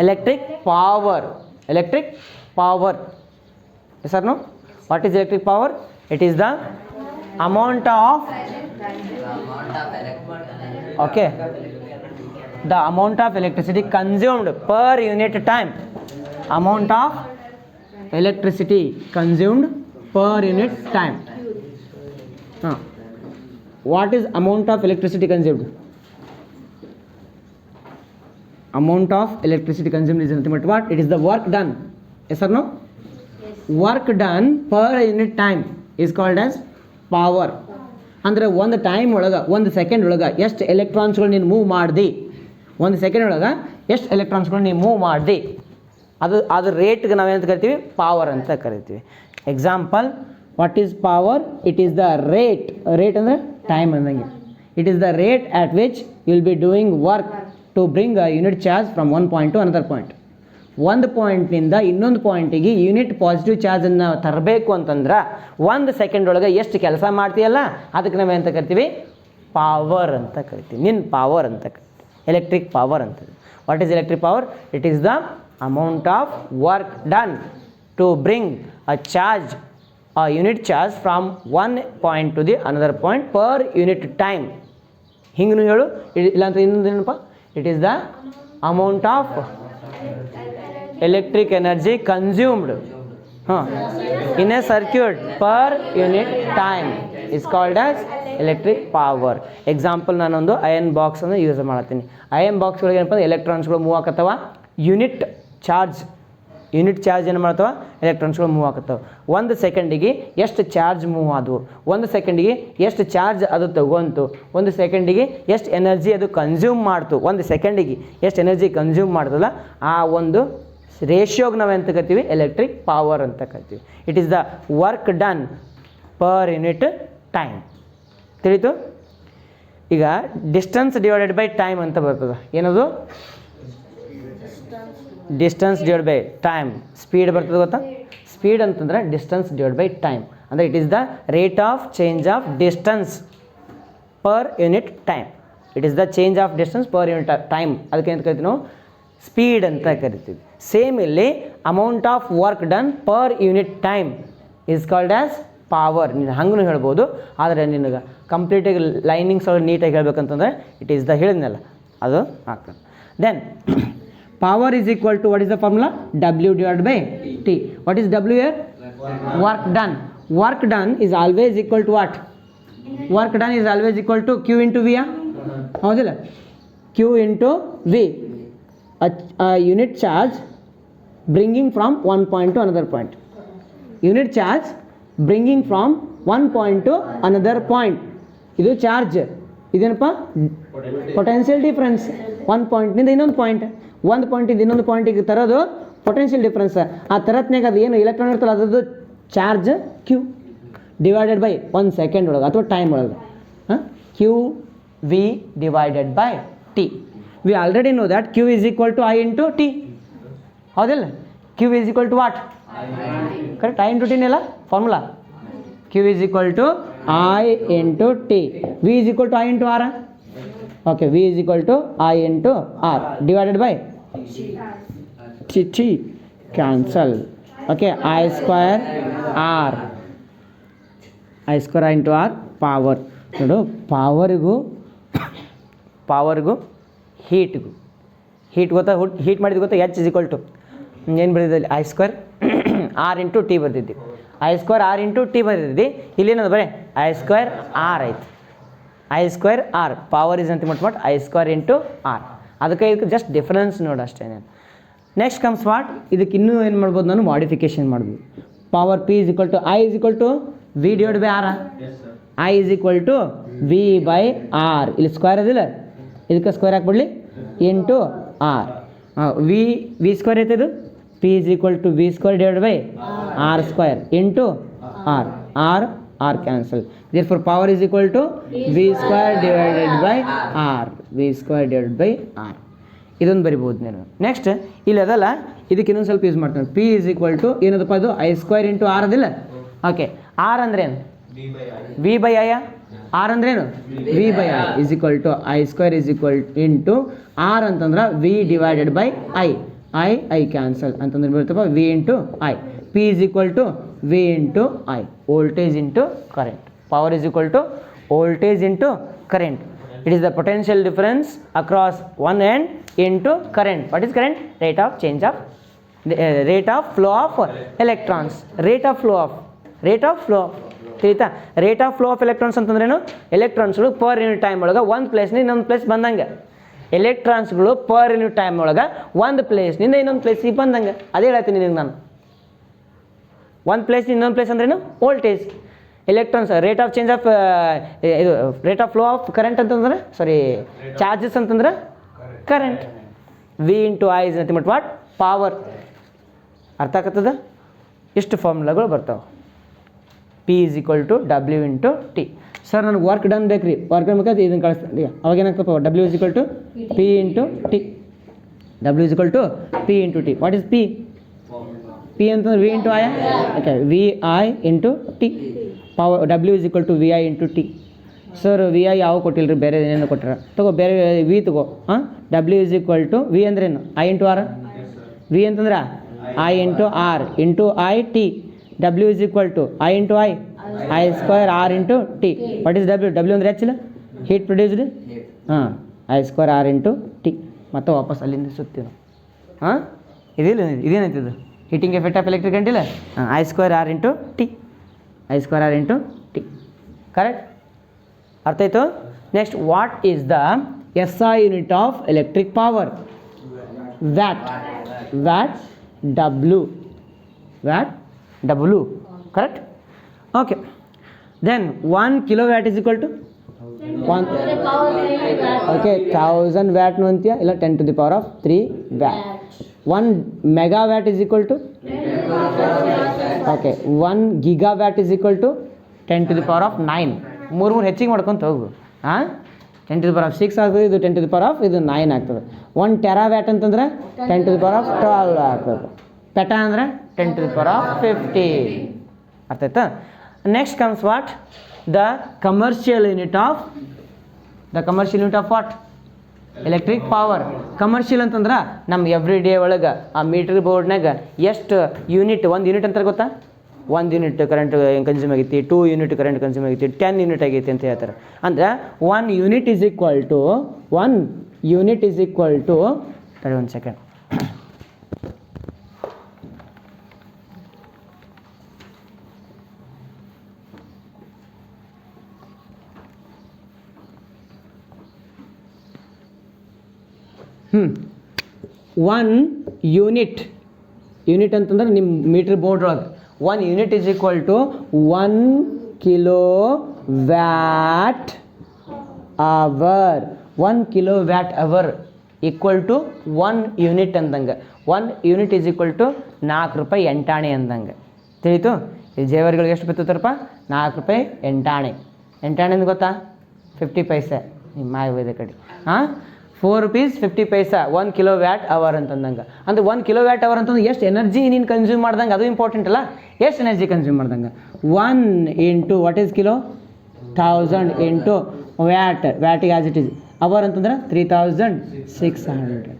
electric power. Yes or no? What is electric power? It is the amount of the amount of electricity consumed per unit time. Amount of electricity consumed per unit time. What is amount of electricity consumed? Amount of electricity consumed is nothing but what? It is the work done. Yes or no? Yes. Work done per unit time is called as power. ಅಂದರೆ ಒಂದು time ಒಳಗೆ, ಒಂದು second ಒಳಗೆ ಎಷ್ಟು ಎಲೆಕ್ಟ್ರಾನ್ಸ್ಗಳು ನೀನು move ಮಾಡ್ದಿ, ಒಂದು second ಒಳಗೆ ಎಷ್ಟು ಎಲೆಕ್ಟ್ರಾನ್ಸ್ಗಳು ನೀವು ಮೂವ್ ಮಾಡ್ದಿ, ಅದು ರೇಟ್ಗೆ ನಾವೇನಂತ ಕರಿತೀವಿ? ಪವರ್ ಅಂತ ಕರಿತೀವಿ. Example, what is power? It is the rate ಅಂದರೆ ಟೈಮ್ ಅಂದಂಗೆ. It is the rate at which you will be doing work to bring a unit charge from one point to another point. ಒಂದು ಪಾಯಿಂಟ್ನಿಂದ ಇನ್ನೊಂದು ಪಾಯಿಂಟಿಗೆ unit positive ಚಾರ್ಜನ್ನು ತರಬೇಕು ಅಂತಂದ್ರೆ ಒಂದು second ಒಳಗೆ ಎಷ್ಟು ಕೆಲಸ ಮಾಡ್ತೀಯಲ್ಲ ಅದಕ್ಕೆ ನಾವು ಎಂತ ಕರಿತೀವಿ? ಪವರ್ ಅಂತ ಕರಿತೀವಿ. ನಿನ್ನ ಪವರ್ ಅಂತ ಕರಿತೀವಿ, ಎಲೆಕ್ಟ್ರಿಕ್ ಪವರ್ ಅಂತ. What is electric power? It is the amount of work done to bring a unit charge from one point to the another point per unit time. ಹಿಂಗೂ ಹೇಳು, ಇಲ್ಲ ಅಂತ ಇನ್ನೊಂದೇನಪ್ಪ? It is the amount of electric energy consumed in a circuit per unit time is called as electric power. Example ನಾನೊಂದು iron ಬಾಕ್ಸನ್ನು use ಮಾಡ್ತೀನಿ. Iron box ಒಳಗೆ ಏನಪ್ಪ, ಎಲೆಕ್ಟ್ರಾನ್ಸ್ಗಳು move ಆಗತ್ತವ. Unit charge ಏನು ಮಾಡ್ತಾವ? ಎಲೆಕ್ಟ್ರಾನ್ಸ್ಗಳು ಮೂವ್ ಆಗತ್ತವೆ. ಒಂದು ಸೆಕೆಂಡಿಗೆ ಎಷ್ಟು ಚಾರ್ಜ್ ಮೂವ್ ಆದವು, ಒಂದು ಸೆಕೆಂಡಿಗೆ ಎಷ್ಟು ಚಾರ್ಜ್ ಅದು ತಗೊಂತು, ಒಂದು ಸೆಕೆಂಡಿಗೆ ಎಷ್ಟು ಎನರ್ಜಿ ಅದು ಕನ್ಸ್ಯೂಮ್ ಮಾಡ್ತು, ಒಂದು ಸೆಕೆಂಡಿಗೆ ಎಷ್ಟು ಎನರ್ಜಿ ಕನ್ಸ್ಯೂಮ್ ಮಾಡ್ತಲ್ಲ ಆ ಒಂದು ರೇಷಿಯೋಗೆ ನಾವು ಎಂತ ಕರಿತೀವಿ? ಎಲೆಕ್ಟ್ರಿಕ್ ಪವರ್ ಅಂತ ಕರಿತೀವಿ. It is the work done per unit time. ತಿಳಿತು? ಈಗ ಡಿಸ್ಟೆನ್ಸ್ ಡಿವೈಡೆಡ್ ಬೈ ಟೈಮ್ ಅಂತ ಬರ್ತದೆ. ಏನದು? Distance divide by time. Speed ಬರ್ತದೆ ಗೊತ್ತಾ? ಸ್ಪೀಡ್ ಅಂತಂದ್ರೆ ಡಿಸ್ಟೆನ್ಸ್ ಡಿವೈಡ್ ಬೈ ಟೈಮ್. ಅಂದರೆ it is the rate of change of distance per unit time. It is the change of distance per unit time. ಅದಕ್ಕೆ ಅಂತ ಕರಿತೀವಿ ನಾವು ಸ್ಪೀಡ್ ಅಂತ ಕರಿತೀವಿ. ಸೇಮ್ ಇಲ್ಲಿ amount of work done per unit time is called as power. ನೀನು ಹಂಗೂ ಹೇಳ್ಬೋದು, ಆದರೆ ನಿನಗೆ ಕಂಪ್ಲೀಟಾಗಿ ಲೈನಿಂಗ್ಸ್ ಒಳಗೆ ನೀಟಾಗಿ ಹೇಳ್ಬೇಕಂತಂದರೆ ಇಟ್ ಈಸ್ ದ ಹೇಳಿದ್ನಲ್ಲ ಅದು ಆಗ್ತದೆ. Then power is equal to, what is the formula? W divided by T. What is W here? Work done. Work done is always equal to what? Work done is always equal to Q into V. ಹೌದಿಲ್ಲ? Q into V. A unit charge bringing from one point to another point. Unit charge bringing from one point to another point. ಇದು charge. ಇದೇನಪ್ಪ? Potential difference. ಒಂದು ಪಾಯಿಂಟ್ನಿಂದ ಇನ್ನೊಂದು point, ಒಂದು ಪಾಯಿಂಟಿಂದ ಇನ್ನೊಂದು ಪಾಯಿಂಟಿಗೆ ತರೋದು potential difference. ಆ ತರತ್ನಾಗ ಅದು ಏನು ಎಲೆಕ್ಟ್ರಾನ್ ಇರ್ತಲ್ಲ ಅದ್ರದ್ದು charge Q divided by 1 second ಒಳಗೆ ಅಥವಾ ಟೈಮ್ ಒಳಗೆ. Q V divided by T. We already know that Q is equal to I into T. ಹೌದಿಲ್ಲ? Q is equal to what? Correct, I into ಟಿನೆಲ್ಲ formula. Q is equal to I into T. V is equal to I into R. Okay, V is equal to I into R divided by T cancel. Okay, I square R, I square into R power. ನೋಡು, ಪವರ್ಗೂ ಹೀಟ್ಗೂ ಗೊತ್ತಾ? Heat ಮಾಡಿದ್ದು ಗೊತ್ತಾ? H is equal to ಏನು ಬರೆದಿದ್ದಲ್ಲಿ I square R into T ಬರ್ತಿದ್ವಿ. I square R into T ಬರ್ತಿದ್ವಿ. ಇಲ್ಲೇನದು ಬರೀ ಐ ಸ್ಕ್ವೇರ್ ಆರ್ ಆಯ್ತು. I square R power is ಅಂತ ಮಟ್ ಐ ಸ್ಕ್ವೇರ್ ಇಂಟು ಆರ್. ಅದಕ್ಕೆ ಇದಕ್ಕೆ ಜಸ್ಟ್ ಡಿಫರೆನ್ಸ್ ನೋಡು ಅಷ್ಟೇ. Next comes what? ಇದಕ್ಕೆ ಇನ್ನೂ ಏನು ಮಾಡ್ಬೋದು? ನಾನು ಮಾಡಿಫಿಕೇಶನ್ ಮಾಡ್ಬೋದು. Power P is equal to I is equal to V divide by R. I is equal to V by R. ಇಲ್ಲಿ ಸ್ಕ್ವೇರ್ ಅದಿಲ್ಲ, ಇದಕ್ಕೆ ಸ್ಕ್ವೇರ್ ಹಾಕ್ಬಿಡ್ಲಿ ಇಂಟು ಆರ್. ವಿ ಸ್ಕ್ವೇರ್ ಐತೆ ಇದು. P is equal to V square divide by R square into R. R cancel. Therefore power is equal to V square divided by R. V square divided by R. ಇದೊಂದು ಬರಿಬೋದು ನೀನು. Next ಇಲ್ಲಿ ಅದಲ್ಲ, ಇದಕ್ಕೆ ಇನ್ನೊಂದು ಸ್ವಲ್ಪ ಯೂಸ್ ಮಾಡ್ತಾನೆ. P is equal to ಏನದಪ್ಪ ಅದು? ಐ ಸ್ಕ್ವೇರ್ ಇಂಟು ಆರ್ ಅದಿಲ್ಲ. ಓಕೆ, ಆರ್ ಅಂದ್ರೇನು? V by I. ಆರ್ ಅಂದ್ರೇನು? V by I is equal to I square is equal into R ಅಂತಂದ್ರೆ V divided by I. I cancel ಅಂತಂದ್ರೆ ಬರ್ತಪ್ಪ V into I. P is equal to V into I. Voltage into current. Power is equal to voltage into current. It is the potential difference across one end into current. What is current? Rate of change of rate of flow of electrons. Rate of flow. ತಿಳಿತಾ? Rate of flow of electrons ಅಂತಂದ್ರೇನು? ಎಲೆಕ್ಟ್ರಾನ್ಸ್ಗಳು per unit time ಒಳಗೆ ಒಂದು ಪ್ಲೇಸ್ನಿಂದ ಇನ್ನೊಂದು place ಬಂದಂಗೆ. ಎಲೆಕ್ಟ್ರಾನ್ಸ್ಗಳು per unit time ಒಳಗೆ ಒಂದು ಪ್ಲೇಸ್ನಿಂದ ಇನ್ನೊಂದು ಪ್ಲೇಸಿಗೆ ಬಂದಂಗೆ. ಅದೇ ಹೇಳ್ತೀನಿ ನಿನಗೆ ನಾನು. ಒಂದು ಪ್ಲೇಸ್ ಇನ್ನೊಂದು ಪ್ಲೇಸ್ ಅಂದ್ರೇನು? Voltage. Electrons rate of change of ಇದು rate of flow of current ಅಂತಂದ್ರೆ ಚಾರ್ಜಸ್ ಅಂತಂದ್ರೆ current. V into I is nothing but what? Power. ಅರ್ಥ ಆಗತ್ತದ? ಇಷ್ಟು ಫಾರ್ಮುಲಾಗಳು ಬರ್ತಾವೆ. P is equal to W into T. Sir ನನಗೆ ವರ್ಕ್ ಡನ್ ಬೇಕು ರೀ, ವರ್ಕ್ ಡನ್ ಬೇಕಾದ್ರೆ ಇದನ್ನು ಕಳಿಸ್ತೀನಿ. ಅವಾಗ ಏನಾಗ್ತಪ್ಪ? W is equal to P into T. W is equal to P into T. What is P? P ಅಂತಂದ್ರೆ V into I. Okay, V I into T. Power W is equal to V I into T. Sir V I ಯಾವ ಕೊಟ್ಟಿಲ್ಲ ರೀ, ಬೇರೆ ಏನೇನು ಕೊಟ್ಟರೆ ತಗೋ, ಬೇರೆ V ತಗೋ. W is equal to V ಅಂದ್ರೇನು? I into R. ವಿ ಅಂತಂದ್ರೆ I into R into I T. W is equal to I into I square R into T. What is W? W ಅಂದ್ರೆ ಹೆಚ್ಚಿಲ್ಲ, heat produced. I square R into T. ಮತ್ತೆ ವಾಪಸ್ ಅಲ್ಲಿಂದ ಸುತ್ತೀವಿ. ಇದೇನೈತಿದು? Heating effect of electric current ಇಲ್ಲ. I square R into T. I square R into T. Correct? ಅರ್ಥ ಆಯಿತು? Next, what is the S I unit of electric power? Watt. W. Correct? Okay. Then 1 kilowatt is equal to 1. Okay, 1000 ವ್ಯಾಟ್ನು ಅಂತೀಯ, ಇಲ್ಲ 10 to the power of 3 watt. 1 megawatt is equal to? Okay, 1 gigawatt is equal to 10 to the power of 9. ಮೂರು ಹೆಚ್ಚಿಗೆ ಮಾಡ್ಕೊಂತ ಹೋಗು. 10 to the power of 6 ಆಗ್ತದೆ, ಇದು 10 to the power of ಇದು 9 ಆಗ್ತದೆ. 1 terawatt ಅಂತಂದ್ರೆ 10 to the power of 12 ಆಗ್ತದೆ. ಪೆಟಾ ಅಂದರೆ 10 to the power of 50. ಅರ್ಥ ಆಯ್ತಾ? Next comes what? The commercial unit of what? Electric power. Commercial ಅಂತಂದ್ರೆ ನಮ್ಮ ಎವ್ರಿ ಡೇ ಒಳಗೆ ಆ ಮೀಟರ್ ಬೋರ್ಡ್ನಾಗ ಎಷ್ಟು ಯೂನಿಟ್, 1 ಯೂನಿಟ್ ಅಂತಾರೆ ಗೊತ್ತಾ? 1 ಯೂನಿಟ್ ಕರೆಂಟ್ ಕನ್ಸ್ಯೂಮ್ ಆಗೈತಿ, 2 ಯೂನಿಟ್ ಕರೆಂಟ್ ಕನ್ಸ್ಯೂಮ್ ಆಗೈತಿ, 10 ಯೂನಿಟ್ ಆಗೈತಿ ಅಂತ ಹೇಳ್ತಾರೆ. ಅಂದ್ರೆ 1 ಯೂನಿಟ್ ಈಸ್ ಈಕ್ವಲ್ ಟು ತಡಿ ಒಂದು ಸೆಕೆಂಡ್. ಒನ್ ಯೂನಿಟ್ ಅಂತಂದ್ರೆ ನಿಮ್ಮ ಮೀಟ್ರ್ ಬೋರ್ಡ್ ಒಳಗೆ 1 unit is equal to 1 kilowatt hour. 1 kilowatt hour equal to 1 unit ಅಂದಂಗೆ. 1 ಯೂನಿಟ್ ಈಸ್ ಈಕ್ವಲ್ ಟು 4 ರೂಪಾಯಿ ಎಂಟಾಣೆ ಅಂದಂಗೆ. ತಿಳಿತು? ಈ ಜೇವರಿಗಳಿಗೆ ಎಷ್ಟು ಬರ್ತೈತಾರಪ್ಪ? 4 ರೂಪಾಯಿ ಎಂಟಾಣೆ. ಎಂಟಾಣೆ ಅಂತ ಗೊತ್ತಾ? 50 ಪೈಸೆ. ನಿಮ್ಮ ಮಾಯ ಕಡೆ 4 rupees 50 ಪೈಸಾ 1 ಕಿಲೋವ್ಯಾಟ್ ಅವರ್ ಅಂತಂದಂಗೆ. ಅಂದರೆ 1 ಕಿಲೋವ್ಯಾಟ್ ಅವರ್ ಅಂತಂದ್ರೆ ಎಷ್ಟು ಎನರ್ಜಿ ನೀನು ಕನ್ಸ್ಯೂಮ್ ಮಾಡ್ದಂಗೆ, ಅದು ಇಂಪಾರ್ಟೆಂಟ್ ಅಲ್ಲ. ಎಷ್ಟು ಎನರ್ಜಿ ಕನ್ಸ್ಯೂಮ್ ಮಾಡ್ದಂಗೆ? 1 into watt is kilo? 1000 into ವ್ಯಾಟಿಗೆ ಆಸ್ ಇಟ್ ಈಸ್. ಅವರ್ ಅಂತಂದ್ರೆ 3600.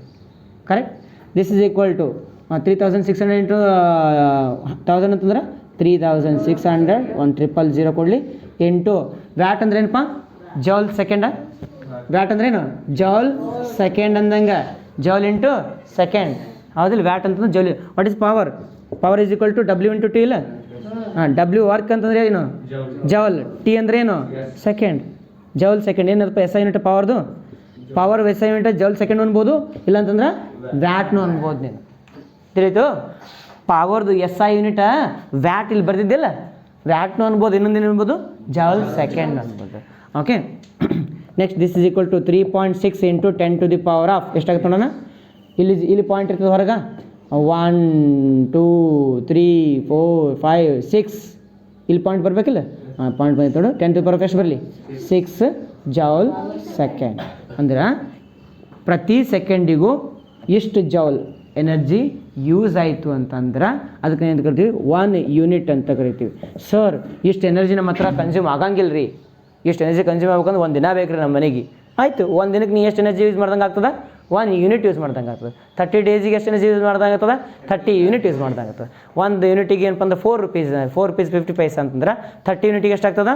Correct? This is equal to 3600 into 1000 ಅಂತಂದ್ರೆ 3600. 100 ಕೊಡಲಿ ಇಂಟು ವ್ಯಾಟ್ ಅಂದ್ರೆ ಏನಪ್ಪ? Joule second. ವ್ಯಾಟ್ ಅಂದ್ರೇನು? ಜೌಲ್ ಸೆಕೆಂಡ್ ಅಂದಂಗೆ. ಜೌಲ್ ಇಂಟು ಸೆಕೆಂಡ್ ಹೌದಿಲ್ಲ? ವ್ಯಾಟ್ ಅಂತಂದ್ರೆ joule. What is power? Power is equal to W into T ಇಲ್ಲ? ಡಬ್ಲ್ಯೂ ವರ್ಕ್ ಅಂತಂದ್ರೆ ಏನು? ಜೌಲ್. ಟಿ ಅಂದ್ರೆ ಏನು? ಸೆಕೆಂಡ್. ಜೌಲ್ ಸೆಕೆಂಡ್ ಏನಪ್ಪ? SI ಯೂನಿಟ್ ಪವರ್ದು. Power SI unit joule second ಅನ್ಬೋದು, ಇಲ್ಲಾಂತಂದ್ರೆ ವ್ಯಾಟ್ನು ಅನ್ಬೋದು ನೀನು. ತಿಳಿತು? ಪವರ್ದು SI ಯೂನಿಟ ವ್ಯಾಟ್ ಇಲ್ಲಿ ಬರ್ತಿದ್ದಿಲ್ಲ, ವ್ಯಾಟ್ನು ಅನ್ಬೋದು, ಇನ್ನೊಂದೇನು ಅನ್ಬೋದು? ಜೌಲ್ ಸೆಕೆಂಡ್ ಅನ್ಬೋದು. Okay, next this is equal to 3.6 into 10 to the power of ಎಷ್ಟಾಗುತ್ತೆ ನೋಡೋಣ. ಇಲ್ಲಿ ಪಾಯಿಂಟ್ ಇರ್ತದೆ ಹೊರಗೆ. 1 2 3 4 5 6 ಇಲ್ಲಿ ಪಾಯಿಂಟ್ ಬರಬೇಕಿಲ್ಲ? ಪಾಯಿಂಟ್ ಬಂದಿತ್ತು ನೋಡು. 10 ಟು ದಿ ಪವರ್ ಆಫ್ ಎಷ್ಟು ಬರಲಿ? 6 ಜೌಲ್ ಸೆಕೆಂಡ್. ಅಂದ್ರೆ ಪ್ರತಿ ಸೆಕೆಂಡಿಗೂ ಇಷ್ಟು ಜೌಲ್ ಎನರ್ಜಿ ಯೂಸ್ ಆಯಿತು ಅಂತಂದ್ರೆ ಅದಕ್ಕೆ ಏನು ಕರಿತೀವಿ? 1 ಯೂನಿಟ್ ಅಂತ ಕರಿತೀವಿ. ಸರ್ ಇಷ್ಟು ಎನರ್ಜಿ ನಮ್ಮ ಹತ್ರ ಕನ್ಸ್ಯೂಮ್ ಆಗಂಗಿಲ್ಲ ರೀ, ಇಷ್ಟು ಎನರ್ಜಿ ಕನ್ಸ್ಯೂಮ್ ಆಗ್ಬೇಕಂದ್ರೆ 1 ದಿನ ಬೇಕು ರೀ ನಮ್ಮ ಮನೆಗೆ. ಆಯಿತು, 1 ದಿನಕ್ಕೆ ನೀ ಎಷ್ಟು ಎನರ್ಜಿ ಯೂಸ್ ಮಾಡ್ದಂಗೆ ಆಗ್ತದೆ? 1 ಯೂನಿಟ್ ಯೂಸ್ ಮಾಡ್ದಂಗೆ ಆಗ್ತದೆ. 30 ಡೇಸಿಗೆ ಎಷ್ಟು ಎನರ್ಜಿ ಯೂಸ್ ಮಾಡ್ದಂಗೆ ಆಗ್ತದೆ? 30 ಯೂನಿಟ್ ಯೂಸ್ ಮಾಡ್ದಂಗೆ ಆಗ್ತದೆ. 1 ಯೂನಿಟಿಗೆ ಏನಪ್ಪ ಅಂದ್ರೆ 4 rupees 50 ಪೈಸೆ ಅಂತಂದ್ರೆ 30 ಯೂನಿಟಿಗೆ ಎಷ್ಟು ಆಗ್ತದೆ?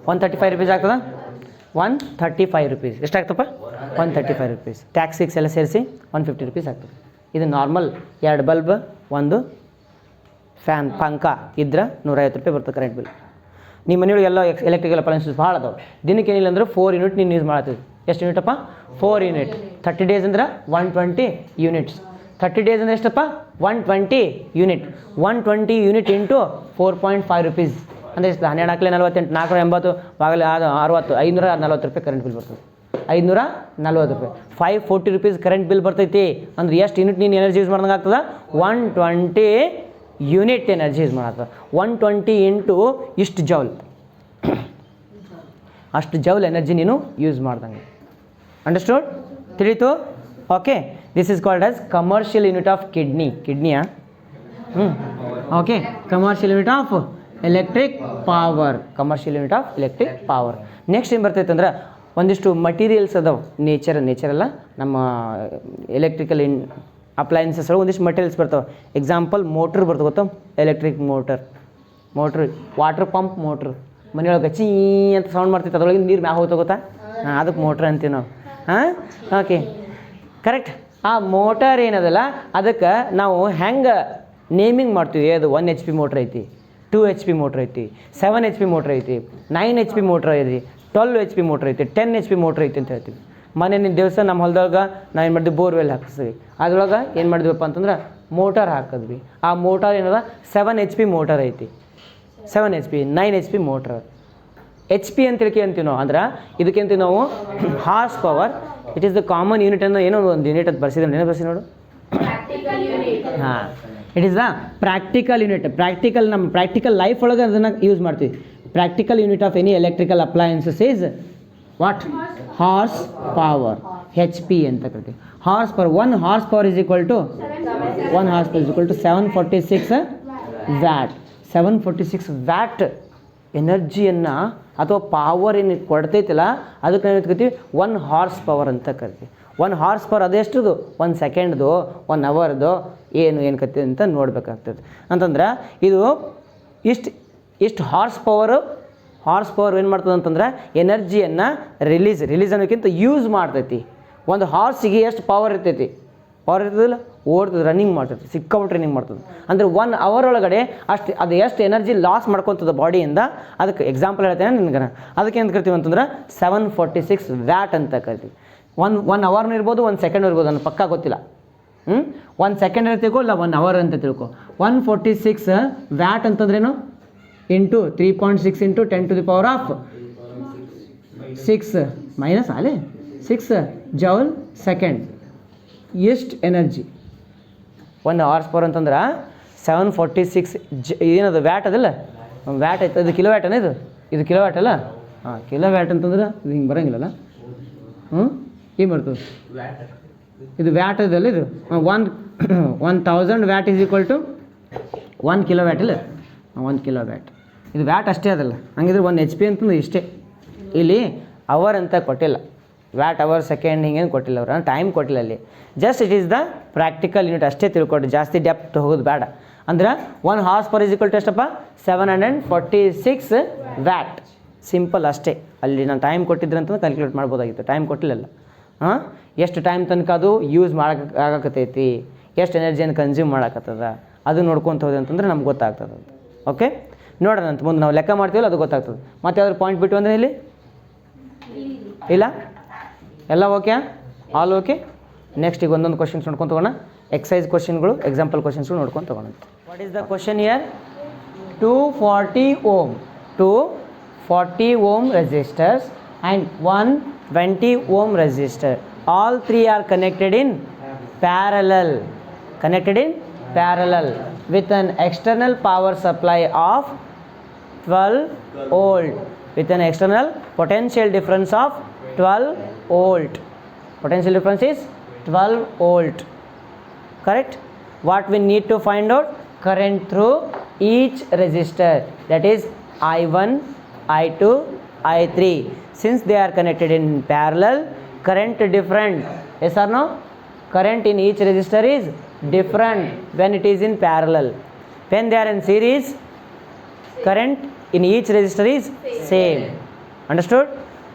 135 rupees ಆಗ್ತದೆ. 135 rupees ಎಷ್ಟಾಗ್ತಪ್ಪ? 135 rupees. ಟ್ಯಾಕ್ಸ್ ಸಿಕ್ಸ್ ಎಲ್ಲ ಸೇರಿಸಿ 150 rupees ಆಗ್ತದೆ. ಇದು ನಾರ್ಮಲ್ 2 ಬಲ್ಬ್ 1 ಫ್ಯಾನ್ ಪಂಕ ಇದ್ರೆ 150 ರೂಪಾಯಿ ಬರ್ತದೆ ಕರೆಂಟ್ ಬಿಲ್. ನಿಮ್ಮ ಮನೆಯೊಳಗೆ ಎಲ್ಲ ಎಲೆಕ್ಟ್ರಿಕಲ್ ಅಪ್ಲಯನ್ಸಸ್ ಭಾಳ ಅದಾವೆ. ದಿನಕ್ಕೆ ಏನಿಲ್ಲ ಅಂದ್ರೆ 4 ಯೂನಿಟ್ ನೀನು ಯೂಸ್ ಮಾಡ್ತೀವಿ. ಎಷ್ಟು ಯೂನಿಟಪ್ಪ? 4 ಯೂನಿಟ್. 30 ಡೇಸ್ ಅಂದ್ರೆ 120 ಯೂನಿಟ್ಸ್. 30 ಡೇಸ್ ಅಂದರೆ ಎಷ್ಟಪ್ಪ? 120 ಯೂನಿಟ್. 120 ಯೂನಿಟ್ ಇಂಟು 4.5 rupees ಅಂದರೆ ಎಷ್ಟು? 12 ಹಾಕಲಿ 48 480 ಆಗಲಿ 60 540 ರೂಪಾಯಿ ಕರೆಂಟ್ ಬಿಲ್ ಬರ್ತದೆ. 540 ರೂಪಾಯಿ. 540 rupees ಕರೆಂಟ್ ಬಿಲ್ ಬರ್ತೈತಿ. ಅಂದ್ರೆ ಎಷ್ಟು ಯೂನಿಟ್ ನೀನು ಎನರ್ಜಿ ಯೂಸ್ ಮಾಡ್ದಂಗೆ ಆಗ್ತದೆ? 120 ಯೂನಿಟ್ ಎನರ್ಜಿ ಯೂಸ್ ಮಾಡಾಗ್ತದೆ. 120 ಇಂಟು ಇಷ್ಟು ಜೌಲ್, ಅಷ್ಟು ಜೌಲ್ ಎನರ್ಜಿ ನೀನು ಯೂಸ್ ಮಾಡ್ದಂಗೆ. ಅಂಡರ್ಸ್ಟೂಡ್? ತಿಳಿತು? Okay, this is called as commercial unit of ಕಿಡ್ನಿಯಾ? Okay, commercial unit of electric power. Commercial unit of electric power. Next ಏನು ಬರ್ತೈತೆ ಅಂದ್ರೆ ಒಂದಿಷ್ಟು ಮಟೀರಿಯಲ್ಸ್ ಅದಾವೆ. ನೇಚರ್ ಅಲ್ಲ, ನಮ್ಮ ಎಲೆಕ್ಟ್ರಿಕಲ್ ಅಪ್ಲಯನ್ಸಸ್ ಒಂದಿಷ್ಟು ಮಟೀರಿಯಲ್ಸ್ ಬರ್ತಾವೆ. ಎಕ್ಸಾಂಪಲ್ ಮೋಟ್ರ್ ಬರ್ತವೆ ಗೊತ್ತಾ? Electric motor, water pump motor. ಮನೆಯೊಳಗೆ ಚೀ ಅಂತ ಸೌಂಡ್ ಮಾಡ್ತೈತೆ, ಅದ್ರೊಳಗೆ ನೀರು ಮ್ಯಾಗ ಹೋಗ್ತಾ ಗೊತ್ತಾ? ಅದಕ್ಕೆ ಮೋಟ್ರ್ ಅಂತೀವಿ ನಾವು. Okay, correct. ಆ ಮೋಟರ್ ಏನದಲ್ಲ ಅದಕ್ಕೆ ನಾವು ಹೆಂಗೆ ನೇಮಿಂಗ್ ಮಾಡ್ತೀವಿ? ಅದು 1 HP ಮೋಟ್ರ್ ಐತಿ, 2 HP ಮೋಟ್ರ್ ಐತಿ, 7 HP ಮೋಟ್ರ್ ಐತಿ, 9 HP ಮೋಟ್ರ್ ಐತಿ, 12 HP ಮೋಟ್ರ್ ಐತಿ, 10 HP ಮೋಟ್ರ್ ಐತಿ ಅಂತ ಹೇಳ್ತೀವಿ. ಮನೆ ದಿವಸ ನಮ್ಮ ಹೊಲದಾಗ ನಾವು ಏನು ಮಾಡಿದ್ವಿ? ಬೋರ್ವೆಲ್ ಹಾಕಿಸ್ತೀವಿ. ಅದ್ರೊಳಗೆ ಏನು ಮಾಡಿದ್ವಪ್ಪ ಅಂತಂದ್ರೆ ಮೋಟಾರ್ ಹಾಕಿದ್ವಿ. ಆ ಮೋಟಾರ್ ಏನದ 7 HP ಮೋಟಾರ್ ಐತಿ, 7 HP 9 HP ಮೋಟ್ರ್. HP ಅಂತ ತಿಳ್ಕಿ ಅಂತೀವಿ ನಾವು. ಅಂದ್ರೆ ಇದಕ್ಕೆ ಅಂತೀವಿ ನಾವು horse power. It is the common unit ಅನ್ನೋ ಏನೋ ಒಂದು ಯೂನಿಟ್ ಅದು ಬರ್ಸಿದ್ರೆ ಏನೋ ಬರ್ಸಿ ನೋಡು. It is the practical unit. ನಮ್ಮ ಪ್ರಾಕ್ಟಿಕಲ್ ಲೈಫ್ ಒಳಗೆ ಅದನ್ನು ಯೂಸ್ ಮಾಡ್ತೀವಿ. Practical unit of any electrical appliances is what? Horse power, HP ಅಂತ ಕರಿತೀವಿ. Horse power, 1 horse power is equal to 746 watt. 746 watt ಎನರ್ಜಿಯನ್ನು ಅಥವಾ ಪವರ್ ಏನು ಕೊಡ್ತೈತಿಲ್ಲ ಅದಕ್ಕೆ ನಾವು ಕರಿತೀವಿ 1 ಹಾರ್ಸ್ ಪವರ್ ಅಂತ ಕರಿತೀವಿ. 1 ಹಾರ್ಸ್ ಪವರ್ ಅದೆಷ್ಟದು? 1 ಸೆಕೆಂಡ್ದು, 1 ಅವರ್ದು ಏನು ಕತ್ತಿ ಅಂತ ನೋಡ್ಬೇಕಾಗ್ತದೆ. ಅಂತಂದ್ರೆ ಇದು ಇಷ್ಟು ಹಾರ್ಸ್ ಪವರ್ ಏನು ಮಾಡ್ತದೆ ಅಂತಂದ್ರೆ ಎನರ್ಜಿಯನ್ನು ರಿಲೀಸ್ ಅನ್ನೋಕ್ಕಿಂತ ಯೂಸ್ ಮಾಡ್ತೈತಿ. ಒಂದು ಹಾರ್ಸಿಗೆ ಎಷ್ಟು ಪವರ್ ಇರ್ತೈತಿ? ಪವರ್ ಇರ್ತದಿಲ್ಲ, ಓಡ್ತದೆ, ರನ್ನಿಂಗ್ ಮಾಡ್ತೈತಿ, ಸಿಕ್ಕಾಬಿಟ್ಟು ರನ್ನಿಂಗ್ ಮಾಡ್ತದೆ. ಅಂದರೆ 1 ಅವರ್ ಒಳಗಡೆ ಅದು ಎಷ್ಟು ಎನರ್ಜಿ ಲಾಸ್ ಮಾಡ್ಕೊತದ ಬಾಡಿಯಿಂದ. ಅದಕ್ಕೆ ಎಕ್ಸಾಂಪಲ್ ಹೇಳ್ತೇನೆ ನಿನ್ಗೆ. ಅದಕ್ಕೆ ಏನು ಕರಿತೀವಿ ಅಂತಂದ್ರೆ 746 ವ್ಯಾಟ್ ಅಂತ ಕರಿತೀವಿ. 1 ಅವರ್ನೂ ಇರ್ಬೋದು, 1 ಸೆಕೆಂಡ್ ಇರ್ಬೋದು, ಅನ್ನೋ ಪಕ್ಕ ಗೊತ್ತಿಲ್ಲ. 1 ಸೆಕೆಂಡ್ ಅಂತ ತಿಳ್ಕೊ, ಇಲ್ಲ 1 ಅವರ್ ಅಂತ ತಿಳ್ಕೊ. 146 ವ್ಯಾಟ್ ಅಂತಂದ್ರೇನು? Into 3.6 into 10 to the power of 6 minus ಅಲ್ಲೇ 6 ಜೌಲ್ ಸೆಕೆಂಡ್. ಎಷ್ಟು ಎನರ್ಜಿ 1 ಹಾರ್ಸ್ ಪವರ್ ಅಂತಂದ್ರೆ 746 ಏನದು ವ್ಯಾಟ್ ಅದಲ್ಲ, ವ್ಯಾಟ್ ಐತೆ. ಇದು ಕಿಲೋ ವ್ಯಾಟನ ಇದು ಕಿಲೋ ವ್ಯಾಟ್ ಅಲ್ಲ. ಹಾಂ, ಕಿಲೋ ವ್ಯಾಟ್ ಅಂತಂದ್ರೆ ಇದು ಹಿಂಗೆ ಬರೋಂಗಿಲ್ಲಲ್ಲ. ಏನು ಬರ್ತದೆ ಇದು ವ್ಯಾಟ್ ಇದಲ್ಲ. ಇದು 1000 watt is equal to 1 kilowatt ಇಲ್ಲ. 1 ಕಿಲೋ ವ್ಯಾಟ್ ಇದು ವ್ಯಾಟ್ ಅಷ್ಟೇ ಅದಲ್ಲ. ಹಂಗಿದ್ರೆ 1 HP ಅಂತಂದ್ರೆ ಇಷ್ಟೇ. ಇಲ್ಲಿ ಅವರ್ ಅಂತ ಕೊಟ್ಟಿಲ್ಲ, ವ್ಯಾಟ್ ಅವರ್ ಸೆಕೆಂಡ್ ಹಿಂಗೇನು ಕೊಟ್ಟಿಲ್ಲ ಅವರು, ಟೈಮ್ ಕೊಟ್ಟಿಲ್ಲ ಅಲ್ಲಿ. Just it is the practical unit ಅಷ್ಟೇ ತಿಳ್ಕೊಟ್ಟು, ಜಾಸ್ತಿ ಡೆಪ್ತ್ ಹೋಗೋದು ಬೇಡ. ಅಂದ್ರೆ 1 horse power is equal to ಎಷ್ಟಪ್ಪ 746 ವ್ಯಾಟ್. ಸಿಂಪಲ್ ಅಷ್ಟೇ. ಅಲ್ಲಿ ನಾನು ಟೈಮ್ ಕೊಟ್ಟಿದ್ರೆ ಅಂತಂದ್ರೆ ಕ್ಯಾಲ್ಕುಲೇಟ್ ಮಾಡ್ಬೋದಾಗಿತ್ತು, ಟೈಮ್ ಕೊಟ್ಟಿಲ್ಲಲ್ಲ. ಎಷ್ಟು ಟೈಮ್ ತನಕ ಅದು ಯೂಸ್ ಆಗಕತ್ತೈತಿ, ಎಷ್ಟು ಎನರ್ಜಿಯನ್ನು ಕನ್ಸ್ಯೂಮ್ ಮಾಡಕತ್ತದ, ಅದು ನೋಡ್ಕೊತ ಹೋದೆ ಅಂತಂದ್ರೆ ನಮ್ಗೆ ಗೊತ್ತಾಗ್ತದೆ ಅಂತ. ಓಕೆ, ನೋಡೋಣ ಅಂತ ಮುಂದೆ ನಾವು ಲೆಕ್ಕ ಮಾಡ್ತೀವಲ್ಲ ಅದು ಗೊತ್ತಾಗ್ತದೆ. ಮತ್ತು ಯಾವ್ದಾದ್ರು ಪಾಯಿಂಟ್ ಬಿಟ್ಟು ಅಂದರೆ ಇಲ್ಲಿ ಇಲ್ಲ, ಎಲ್ಲ ಓಕೆ, ಆಲ್ ಓಕೆ. ನೆಕ್ಸ್ಟ್ ಈಗ ಒಂದೊಂದು ಕ್ವಶನ್ಸ್ ನೋಡ್ಕೊಂಡು ತೊಗೋಣ. ಎಕ್ಸೈಸ್ ಕ್ವಶನ್ಗಳು, ಎಕ್ಸಾಂಪಲ್ ಕ್ವಶನ್ಸ್ಗಳು ನೋಡ್ಕೊಂಡು ತೊಗೋಣ. What is the question here? 240 ohm, 240 ohm resistors and 120 ohm resistor. All three are connected in parallel. Connected in parallel with an external power supply of 12 volt. With an external potential difference of 12 volt. Potential difference is 12 volt. Correct? What we need to find out? Current through each resistor, that is I1, I2, I3. Since they are connected in parallel, current different. Yes or no? Current in each resistor is different when it is in parallel. When they are in series, current in each resistor is same. Understood?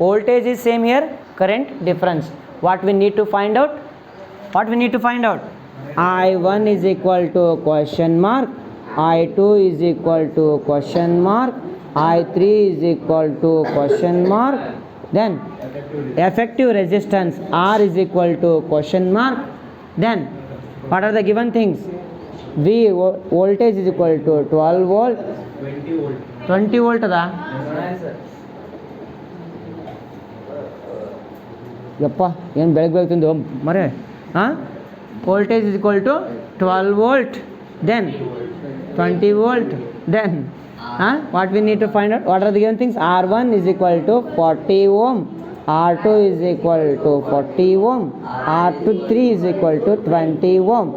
Voltage is same here, current difference. What we need to find out? What we need to find out? I1 is equal to question mark, I2 is equal to question mark, I3 is equal to question mark. Then effective resistance R is equal to question mark. Then what are the given things? V voltage is equal to 12 volt, 20 volt ada ಯಪ್ಪ ಏನು ಬೆಳಗ್ಗೆ ತಿಂದು ಮರೆ. Voltage is equal to 12 volt, then 20 volt, then what we need to find out? What are the given things? R1 is equal to 40 ohm, R2 is equal to 40 ohm, R3 is equal to 20 ohm.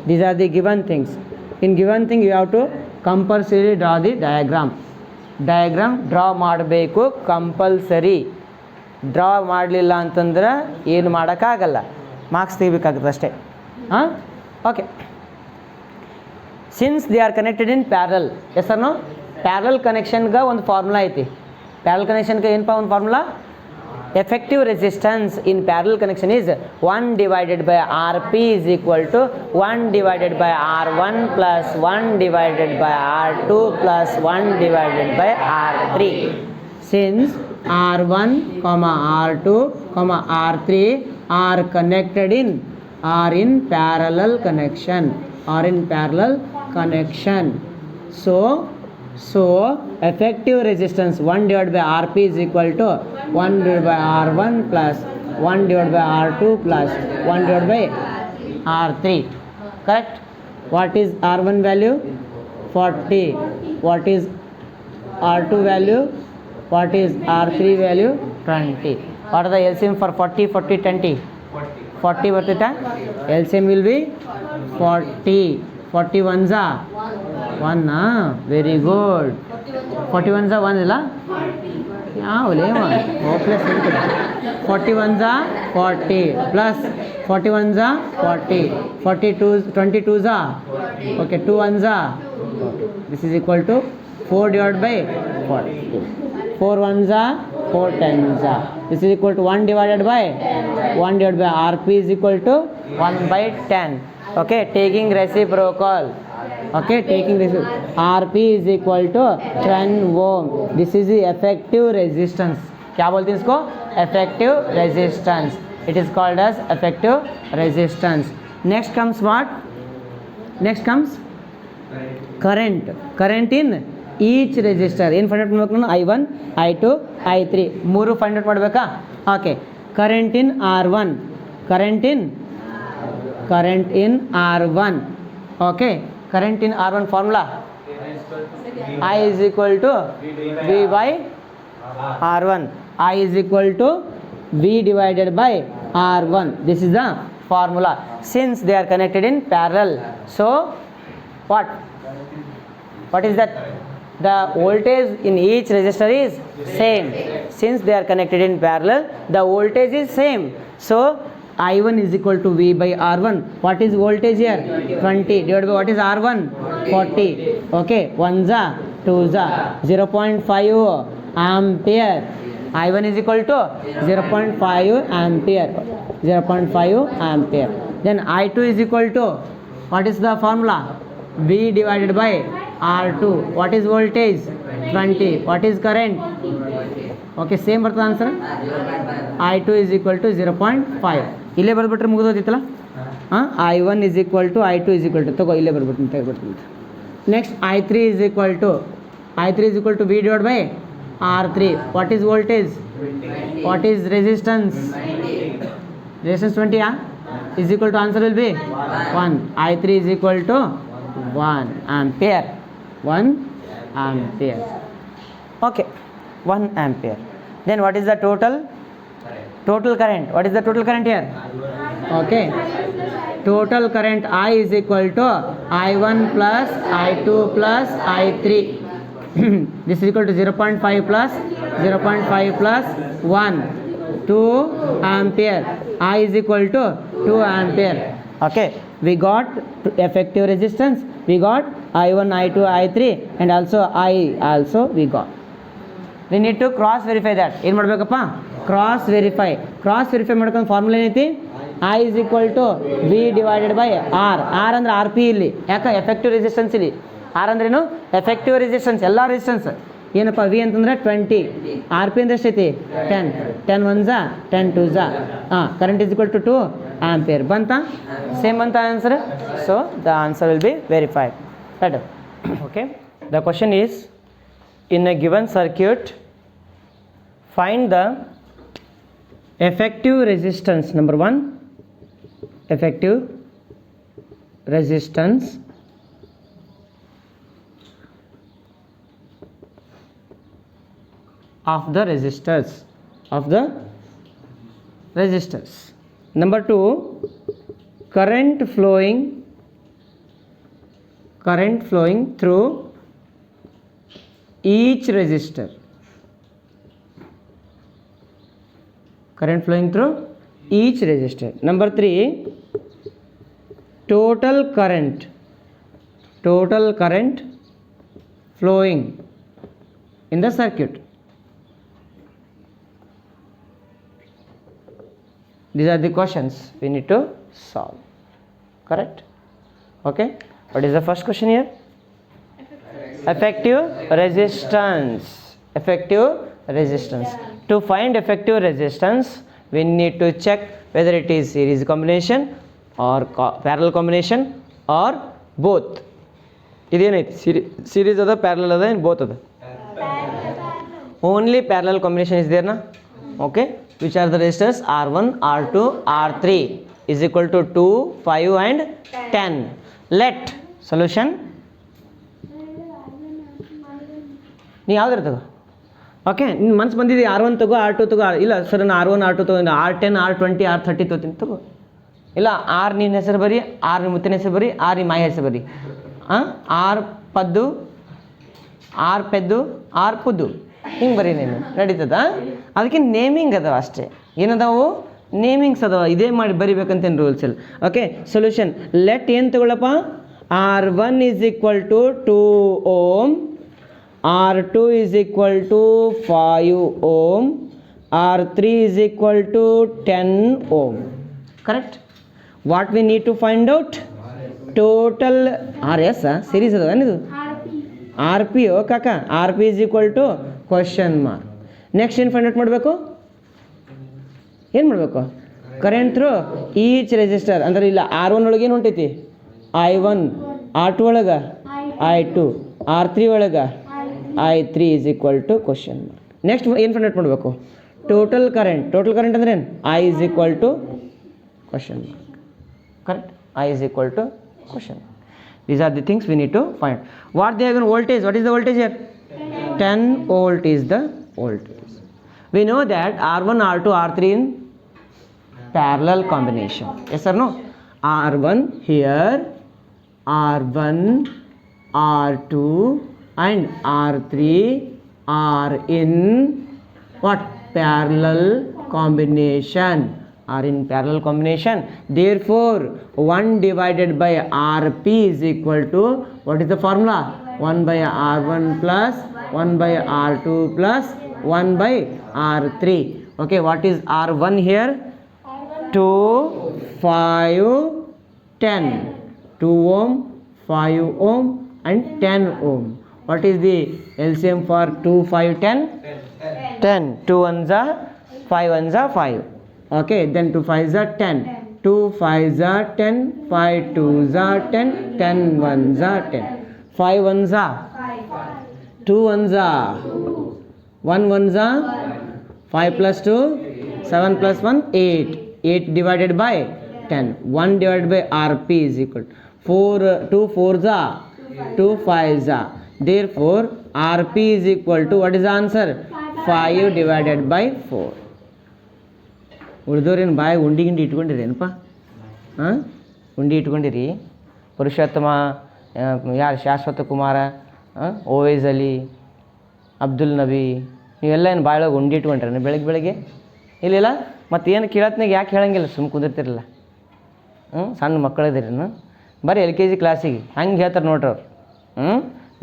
These are the given things. In given thing you have to compulsory draw the diagram. Diagram draw ಮಾಡಬೇಕು compulsory. Draw ಮಾಡಲಿಲ್ಲ ಅಂತಂದ್ರೆ ಏನು ಮಾಡೋಕ್ಕಾಗಲ್ಲ, marks ತೆಗಿಬೇಕಾಗುತ್ತೆ ಅಷ್ಟೇ. Okay, since they are connected in parallel. Yes or no? Parallel ಕನೆಕ್ಷನ್ಗೆ ಒಂದು formula ಐತಿ. ಪ್ಯಾರಲ್ ಕನೆಕ್ಷನ್ಗೆ ಏನಪ್ಪ ಒಂದು formula? effective resistance in parallel connection is 1 divided by Rp is equal to 1 divided by R1 plus 1 divided by R2 plus 1 divided by R3. Since R1, R2, R3 are connected in, are in parallel connection, So effective resistance 1 divided by Rp is equal to 1 divided by R1 plus 1 divided by R2 plus 1 divided by R3. Correct? What is R1 value? 40. What is R2 value? What is R3 value? 20. What are the LCM for 40, 40, 20? 40 ಬರ್ತೈತಾ? LCM will be 40. 40 ones are 1. Very good. 41 are 1 ಇಲ್ಲ? ಯಾವಲೇ 41 are 40 plus 41 are 40, 42 22 are okay, 2 ones are okay. This is equal to 4 divided by 40. 4 ones are 4 tens are. This is equal to 1 divided by Rp is equal to 1 by 10. Okay, taking reciprocal. Okay, taking reciprocal. Rp is equal to 10 ohm. This is the effective resistance. क्या बोलते हैं इसको? Effective resistance. It is called as effective resistance. Next comes what? Next comes current. Current in each resistor. ಏನು find out ಮಾಡಬೇಕು? I1, I2, I3 ಮೂರು find out ಮಾಡಬೇಕಾ? Okay, current in R1, current in R1. Okay, current in R1 formula, I is equal to V by R1. I is equal to V divided by R1. This is the formula. Since they are connected in parallel, so what is that? The voltage in each resistor is same. Since they are connected in parallel, the voltage is same. So I1 is equal to V by R1. What is voltage here? 20 divided by what is R1? 40. Okay, 1 za 2 za 0.5 ampere. I1 is equal to 0.5 ampere. 0.5 ampere. Then I2 is equal to, what is the formula? V divided by R2. What is voltage? 20. What is current? Okay, same ಬರ್ತದೆ answer. I2 is equal to 0.5. ಇಲ್ಲೇ ಬರ್ಬಿಟ್ರೆ ಮುಗಿದೋದಿತ್ತಲ್ಲ. I1 is equal to I2 is equal to, ತಗೋ ಇಲ್ಲೇ ಬರ್ಬಿಟ್ಟು ತೆಗೆದ್ಬಿಟ್ಟು. Next I3 is equal to V divided by R3. What is voltage? What is resistance? Resistance 20 is equal to, answer will be 1. I3 is equal to 1 ampere. 1 ampere. Okay, 1 ampere. Then what is the total current? What is the total current here? Okay, total current I is equal to I1 plus I2 plus I3. This is equal to 0.5 plus 1, 2 ampere. I is equal to 2 ampere. Okay, we got effective resistance, we got I1, I2, I3, and also I also we got. We need to cross verify that. ಏನು ಮಾಡಬೇಕಪ್ಪ? Cross verify ಮಾಡ್ಕೊಂಡು formula ಏನೈತಿ? I is equal to V divided by R. R ಅಂದ್ರೆ R P ಇಲ್ಲಿ, ಯಾಕೆ effective resistance ಇಲ್ಲಿ. R ಅಂದ್ರೇನು? Effective resistance, ಎಲ್ಲ ರೆಸಿಸ್ಟೆನ್ಸ್. ಏನಪ್ಪ ವಿ ಅಂತಂದ್ರೆ 20, ಆರ್ ಪಿ ಅಂದ್ರೆ ಎಷ್ಟೈತಿ? 10 1 za 10 2 za. Current is equal to 2 ampere. ಬಂತಾ? ಸೇಮ್ ಬಂತ answer. So the answer will be verified. Right. Okay, the question is, in a given circuit, find the effective resistance. Number 1, effective resistance of the resistors. Number 2, current flowing through each resistor. Number 3, total current flowing in the circuit. These are the questions we need to solve. Correct? Okay, what is the first question here? Effective resistance. To find effective resistance, we need to check whether it is series combination or parallel combination or both. Idenaithi series ada, parallel ada, and both ada. Only parallel combination is there na. Okay, which are the resistors? R1, R2, R3 is equal to 2, 5 and 10. Let solution. ನೀ ಯಾವ್ದು ತಗೋ. Okay, ನಿನ್ನ ಮನ್ಸು ಬಂದಿದೆ R1 ತಗೋ, R2 ತಗೋ. ಇಲ್ಲ sir, ನಾನು R1 R2 ತಗೋ, R10 R20 R30 ತಗೋತೀನಿ ತಗೋ. ಇಲ್ಲ ಆರ್ ನಿನ್ನ ಹೆಸರು ಬರಿ, ಆರ್ ನಿಮ್ಮ ಮುತ್ತಿನ ಹೆಸರು ಬರಿ, ಆರ್ ನಿಮ್ಮ ಮಾಯ ಹೆಸರು ಬರಿ. ಆರ್ ಪದ್ದು, ಆರ್ ಪೆದ್ದು, ಆರ್ ಪುದ್ದು, ಹಿಂಗೆ ಬರೀ ನೀನು, ನಡೀತದ? ಅದಕ್ಕೆ ನೇಮಿಂಗ್ ಅದಾವ ಅಷ್ಟೇ. ಏನದಾವು? ನೇಮಿಂಗ್ಸ್ ಅದಾವ. ಇದೇ ಮಾಡಿ ಬರಿಬೇಕಂತೇನು ರೂಲ್ಸ್ ಇಲ್ಲ. Okay, solution. ಲೆಟ್ ಏನು ತಗೊಳ್ಳಪ್ಪ? R1 is equal to 2 ohm, R2 is equal to 5 ohm, R3 is equal to 10 ohm. Correct? What we need to find out? Total RS series adava enidu RP o kaka, RP is equal to question mark. Next ಏನು find out ಮಾಡಬೇಕು? ಏನು ಮಾಡಬೇಕು? Current through each resistor. ಅಂದ್ರೆ ಇಲ್ಲ R1 ಒಳಗೆ ಏನು ಹೊಂಟೈತಿ? I1, R2 ಒಳಗೆ I2, R3 ಒಳಗೆ I3 is equal to question mark. Next ಏನು ಫೈಂಡ್ ಔಟ್ ಮಾಡಬೇಕು? total current ಅಂದ್ರೆ ಏನು? I is equal to question mark. Correct? I is equal to question mark. These are the things we need to find. What they have given voltage? What is the voltage here? 10 volt is the voltage. We know that R1, R2, R3 in parallel combination. Yes or no? R1 here, R1, R2 and R3 are in what? Parallel combination. Are in parallel combination. Therefore 1 divided by Rp is equal to, what is the formula? 1 by R1 plus 1 by R2 plus 1 by R3. Okay, what is R1 here? 2, 5, 10. 2 ohm, 5 ohm and 10 ohm. What is the LCM for 2, 5, 10? 10. 2 ones are 5 ones are 5. Okay, then 2 5s are 10. 2 5s are 10. 5 2s are 10. 10 ones are 10. 5 ones are 2 ones are 1 ones are 5 plus 2 7 plus 1 8. 8 divided by 10. 1 divided by Rp is equal to 2 4s are 2 5s are. Therefore Rp is equal to, what is the answer? 5 divided by 4. ಉಳಿದವ್ರೇನು ಬಾಯಿ ಉಂಡಿ ಗಿಂಡಿ ಇಟ್ಕೊಂಡಿರಿ ಏನಪ್ಪ? ಹಾಂ, ಉಂಡಿ ಇಟ್ಕೊಂಡಿರಿ. ಪುರುಷೋತ್ತಮ, ಯಾರು ಶಾಶ್ವತ ಕುಮಾರ, ಓವೈಸ್ ಅಲಿ, ಅಬ್ದುಲ್ ನಬಿ, ನೀವೆಲ್ಲ ಏನು ಬಾಯೊಳಗೆ ಉಂಡಿ ಇಟ್ಕೊಂಡ್ರೆ ಬೆಳಗ್ಗೆ ಇಲ್ಲ ಮತ್ತು ಏನು ಕೇಳತ್ನಾಗ ಯಾಕೆ ಹೇಳಂಗಿಲ್ಲ? ಸುಮ್ಮ ಕುಂದಿರ್ತಿರಲ್ಲ. ಸಣ್ಣ ಮಕ್ಕಳಿದ್ದೀರೇನು? ಬರೀ LKG ಕ್ಲಾಸಿಗೆ ಹಂಗೆ ಹೇಳ್ತಾರೆ ನೋಡ್ರಿ ಅವ್ರು.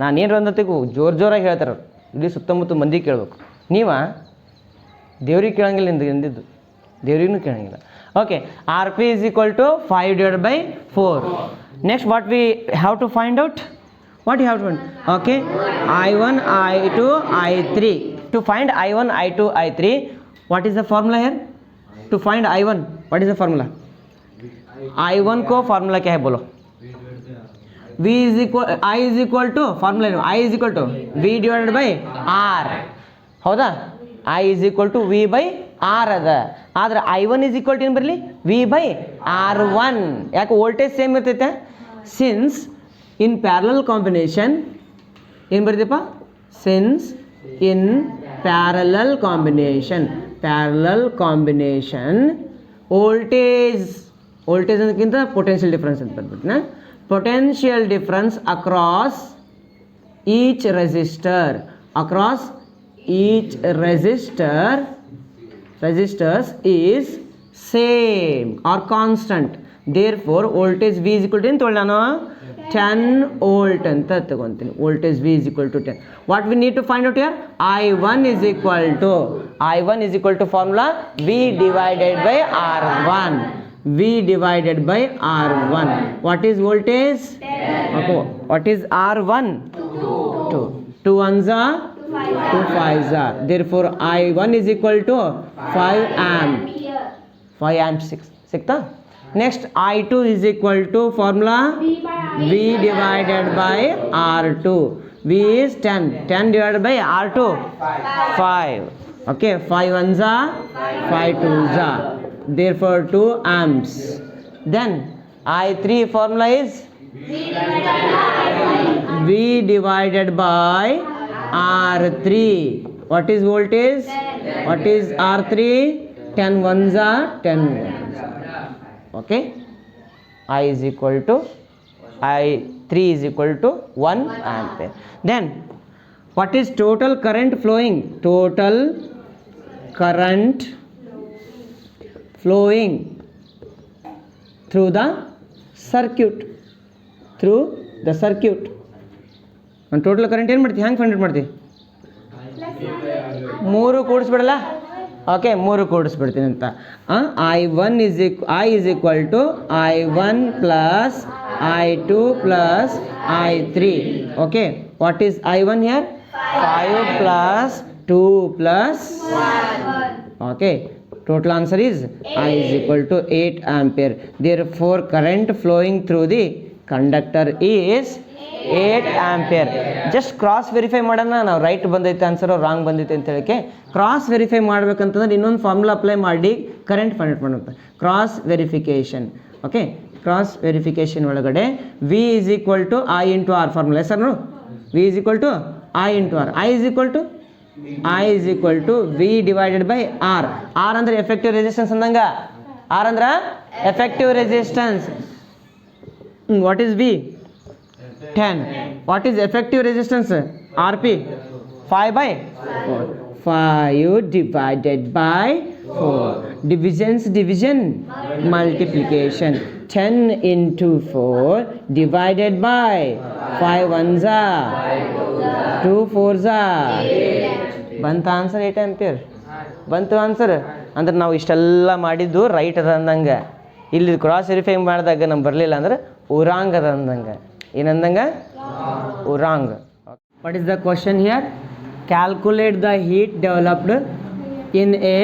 ನಾನೇನು ಅಂದತಿಗೂ ಜೋರಾಗಿ ಹೇಳ್ತಾರೆ ಅವ್ರು. ಇಲ್ಲಿ ಸುತ್ತಮುತ್ತ ಮಂದಿ ಕೇಳ್ಬೇಕು. ದೇವ್ರಿಗೆ ಕೇಳಂಗಿಲ್ಲ ಎಂದಿದ್ದು, ದೇವ್ರಿಗೂ ಕೇಳಂಗಿಲ್ಲ. Okay, Rp is equal to 5 divided by 4. Next, what we have to find out? What you have to find? Okay, I1, I2, I3. To find I1, I2, I3, what is the formula here? To find I1, what is the formula? I1 को formula क्या है बोलो? I is equal to formula. I is equal to V divided by R. ಹೌದಾ? I is equal to V by R ಅದ. ಆದ್ರೆ I1 is equal to ಏನು ಬರಲಿ? V by R1. ಯಾಕೆ? ವೋಲ್ಟೇಜ್ ಸೇಮ್ ಇರ್ತೈತೆ. ಸಿನ್ಸ್ ಇನ್ ಪ್ಯಾರಲಲ್ ಕಾಂಬಿನೇಷನ್ ಏನು ಬರ್ತೀಪ್ಪ? Since in parallel combination voltage ಅನ್ನೋದಕ್ಕಿಂತ ಪೊಟೆನ್ಷಿಯಲ್ ಡಿಫ್ರೆನ್ಸ್ ಅಂತ ಬರ್ಬಿಟ್ನ. Potential difference across each resistor resistors is same or constant. Therefore voltage V is equal to ಏನು ನಾನು 10 volt ಅಂತ ತಗೊಂತೀನಿ. voltage V is equal to 10. What we need to find out here? I1 is equal to formula V divided by R1. What is voltage? Okay, what is R1? 2 ones are 2 5s are. Therefore I1 is equal to 5 amp. 5 amp ಸಿಕ್ತಾ? Next I2 is equal to formula V divided by R2. V is 10. 10 divided by R2 5. Okay, 5 ones are 5 2s are. Therefore 2 amps. Then I3 formula is V divided by R3. What is voltage? What is R3? 10 ones are 10 ones are. Okay, I3 is equal to 1 ampere. Then what is total current flowing? Total current flowing through the circuit. ಒಂದು total current ಏನು ಮಾಡ್ತೀವಿ? ಹ್ಯಾಂಗೆ find out ಮಾಡ್ತೀವಿ? 3 ಕೂಡಿಸ್ಬಿಡಲ್ಲ? Okay, 3 ಕೂಡಿಸ್ಬಿಡ್ತೀನಿ ಅಂತ. I1 is equal to I1 plus I2 plus I3. Okay, what is I1 here? 5 plus 2 plus 1. Okay, total answer is I is equal to 8 ampere. Therefore current flowing through the conductor is 8 ampere. Just cross verify ಮಾಡೋಣ ನಾವು, right ಬಂದೈತೆ answer wrong ಬಂದೈತೆ ಅಂತ ಹೇಳಕ್ಕೆ. Cross verify ಮಾಡ್ಬೇಕಂತಂದ್ರೆ ಇನ್ನೊಂದು formula apply ಮಾಡಿ current find out ಮಾಡುತ್ತೆ, cross verification. Okay, cross verification ಒಳಗಡೆ V is equal to I into R formula. Sir ನೋಡು, V is equal to I into R. I is equal to V divided by R. R ಅಂದ್ರೆ effective resistance ಅಂದಂಗ, R ಅಂದ್ರೆ effective resistance. What is V? 10. What is effective resistance? RP 5/4. 5 divided by 4. Division, multiplication. 10 into 4 divided by 5 ones are 2 fours are. ಬಂತ answer 8 ampere ಬಂತು answer. ಅಂದ್ರೆ ನಾವು ಇಷ್ಟೆಲ್ಲ ಮಾಡಿದ್ದು right ಅದ ಅಂದಂಗೆ. ಇಲ್ಲಿ ಕ್ರಾಸ್ ವೆರಿಫೈ ಮಾಡಿದಾಗ ನಮ್ಗೆ ಬರಲಿಲ್ಲ ಅಂದ್ರೆ ಉರಾಂಗ್ ಅದ ಅಂದಂಗೆ. ಏನಂದಂಗೆ? Wrong. What is the question here? Calculate the heat developed in a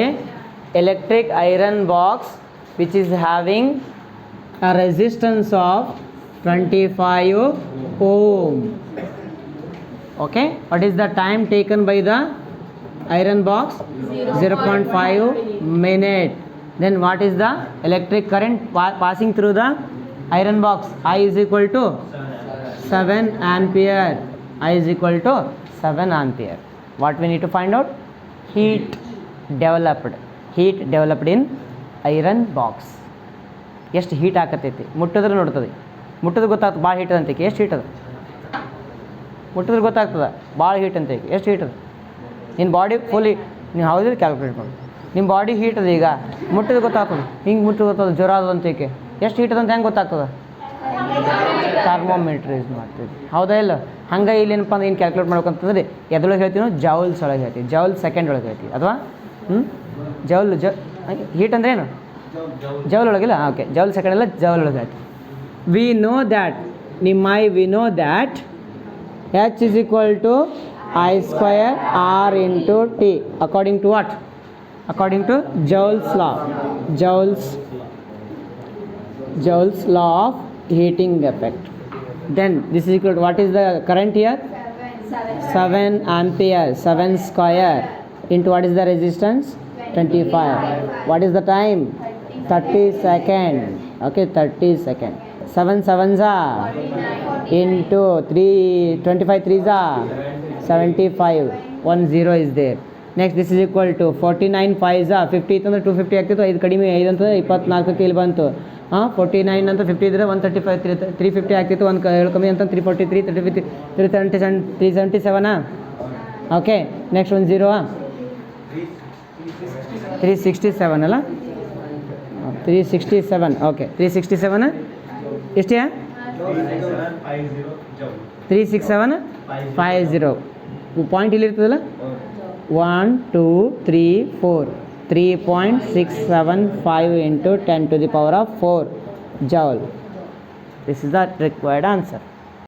electric iron box which is having a resistance of 25 ohm. Okay, what is the time taken by the iron box? 0.5 minute. Then what is the electric current passing through the iron box? I is equal to 7 ampere. I is equal to 7 ampere. What we need to find out? Heat developed in iron box. ಎಷ್ಟು heat ಹಾಕತೈತಿ ಮುಟ್ಟಿದ್ರೆ ನೋಡ್ತದೆ, ಮುಟ್ಟಿದ್ರೆ ಗೊತ್ತಾಗ್ತದೆ ಭಾಳ heat ಅಂತೈತಿ. ಎಷ್ಟು heat ಅದ ಮುಟ್ಟಿದ್ರೆ ಗೊತ್ತಾಗ್ತದೆ ಭಾಳ ಹೀಟ್ ಅಂತೈತಿ. ಎಷ್ಟು ಹೀಟ್ ಅದ ನಿನ್ನ ಬಾಡಿ ಫುಲ್ಲಿ ನೀವು ಹೌದಿಲ್ಲ ಕ್ಯಾಲ್ಕುಲೇಟ್ ಮಾಡಿ. ನಿಮ್ಮ ಬಾಡಿ ಹೀಟ್ ಅದ, ಈಗ ಮುಟ್ಟಿದ್ರೆ ಗೊತ್ತಾಗ್ತದೆ, ಹಿಂಗೆ ಮುಟ್ಟಿದ್ರೆ ಗೊತ್ತಾಗ್ತದೆ ಜ್ವರ ಅದ ಅಂತೈಕೆ. ಎಷ್ಟು ಹೀಟ್ ಅದ ಅಂತ ಹೆಂಗೆ ಗೊತ್ತಾಗ್ತದೆ? ಥರ್ಮೋಮೀಟ್ರ್ ಯೂಸ್ ಮಾಡ್ತೀವಿ, ಹೌದಾ ಇಲ್ಲ? ಹಂಗೆ ಇಲ್ಲಿ ಏನಪ್ಪ ಅಂದ್ರೆ ಏನು ಕ್ಯಾಲ್ಕುಲೇಟ್ ಮಾಡ್ಬೇಕಂತಂದ್ರೆ ಎದ್ರೊಳಗೆ ಹೇಳ್ತೀವಿ ನಾವು, ಜೌಲ್ಸ್ ಒಳಗೆ ಹೇಳ್ತೀವಿ, ಜೌಲ್ ಸೆಕೆಂಡ್ ಒಳಗೆ ಹೇಳ್ತೀವಿ, ಅಥವಾ ಜೌಲ್ ಹೀಟ್ ಅಂದ್ರೆ ಏನು? ಜೌಲ್ ಒಳಗಿಲ್ಲ. ಓಕೆ, ಜೌಲ್ ಸೆಕೆಂಡ್ ಎಲ್ಲ ಜೌಲ್ ಒಳಗೆ ಹೇಳ್ತೀವಿ. We know that, we know that H is equal to I square R into T according to what? According to Joule's law. Joule's law of heating effect. Then this is equal to, what is the current here? 7 ampere. 7 square into what is the resistance? 25. What is the time? 30 second. Okay, 30 second. 7 sevens are into 3, 25 threes are 75. 1 0 is there. Next, this is equal to 49 5s are 50 ಅಂತಂದ್ರೆ 250 ಆಗ್ತಿತ್ತು. 5 ಕಡಿಮೆ 5 ಅಂತಂದ್ರೆ 24 ಇಲ್ಲಿ ಬಂತು. 49 ಅಂತ 50 ಇದ್ರೆ 135 350 ಆಗ್ತಿತ್ತು. 1 7 ಕಮ್ಮಿ ಅಂತ 343 35 377. ಓಕೆ, ನೆಕ್ಸ್ಟ್ 1 0 367 ಅಲ್ಲ, 367. ಓಕೆ, 367 ಎಷ್ಟು? 36750. Point ಇಲ್ಲಿರ್ತದಲ್ಲ, 1 2 3 4 3.675 into 10 to the power of 4 joule. This is the required answer.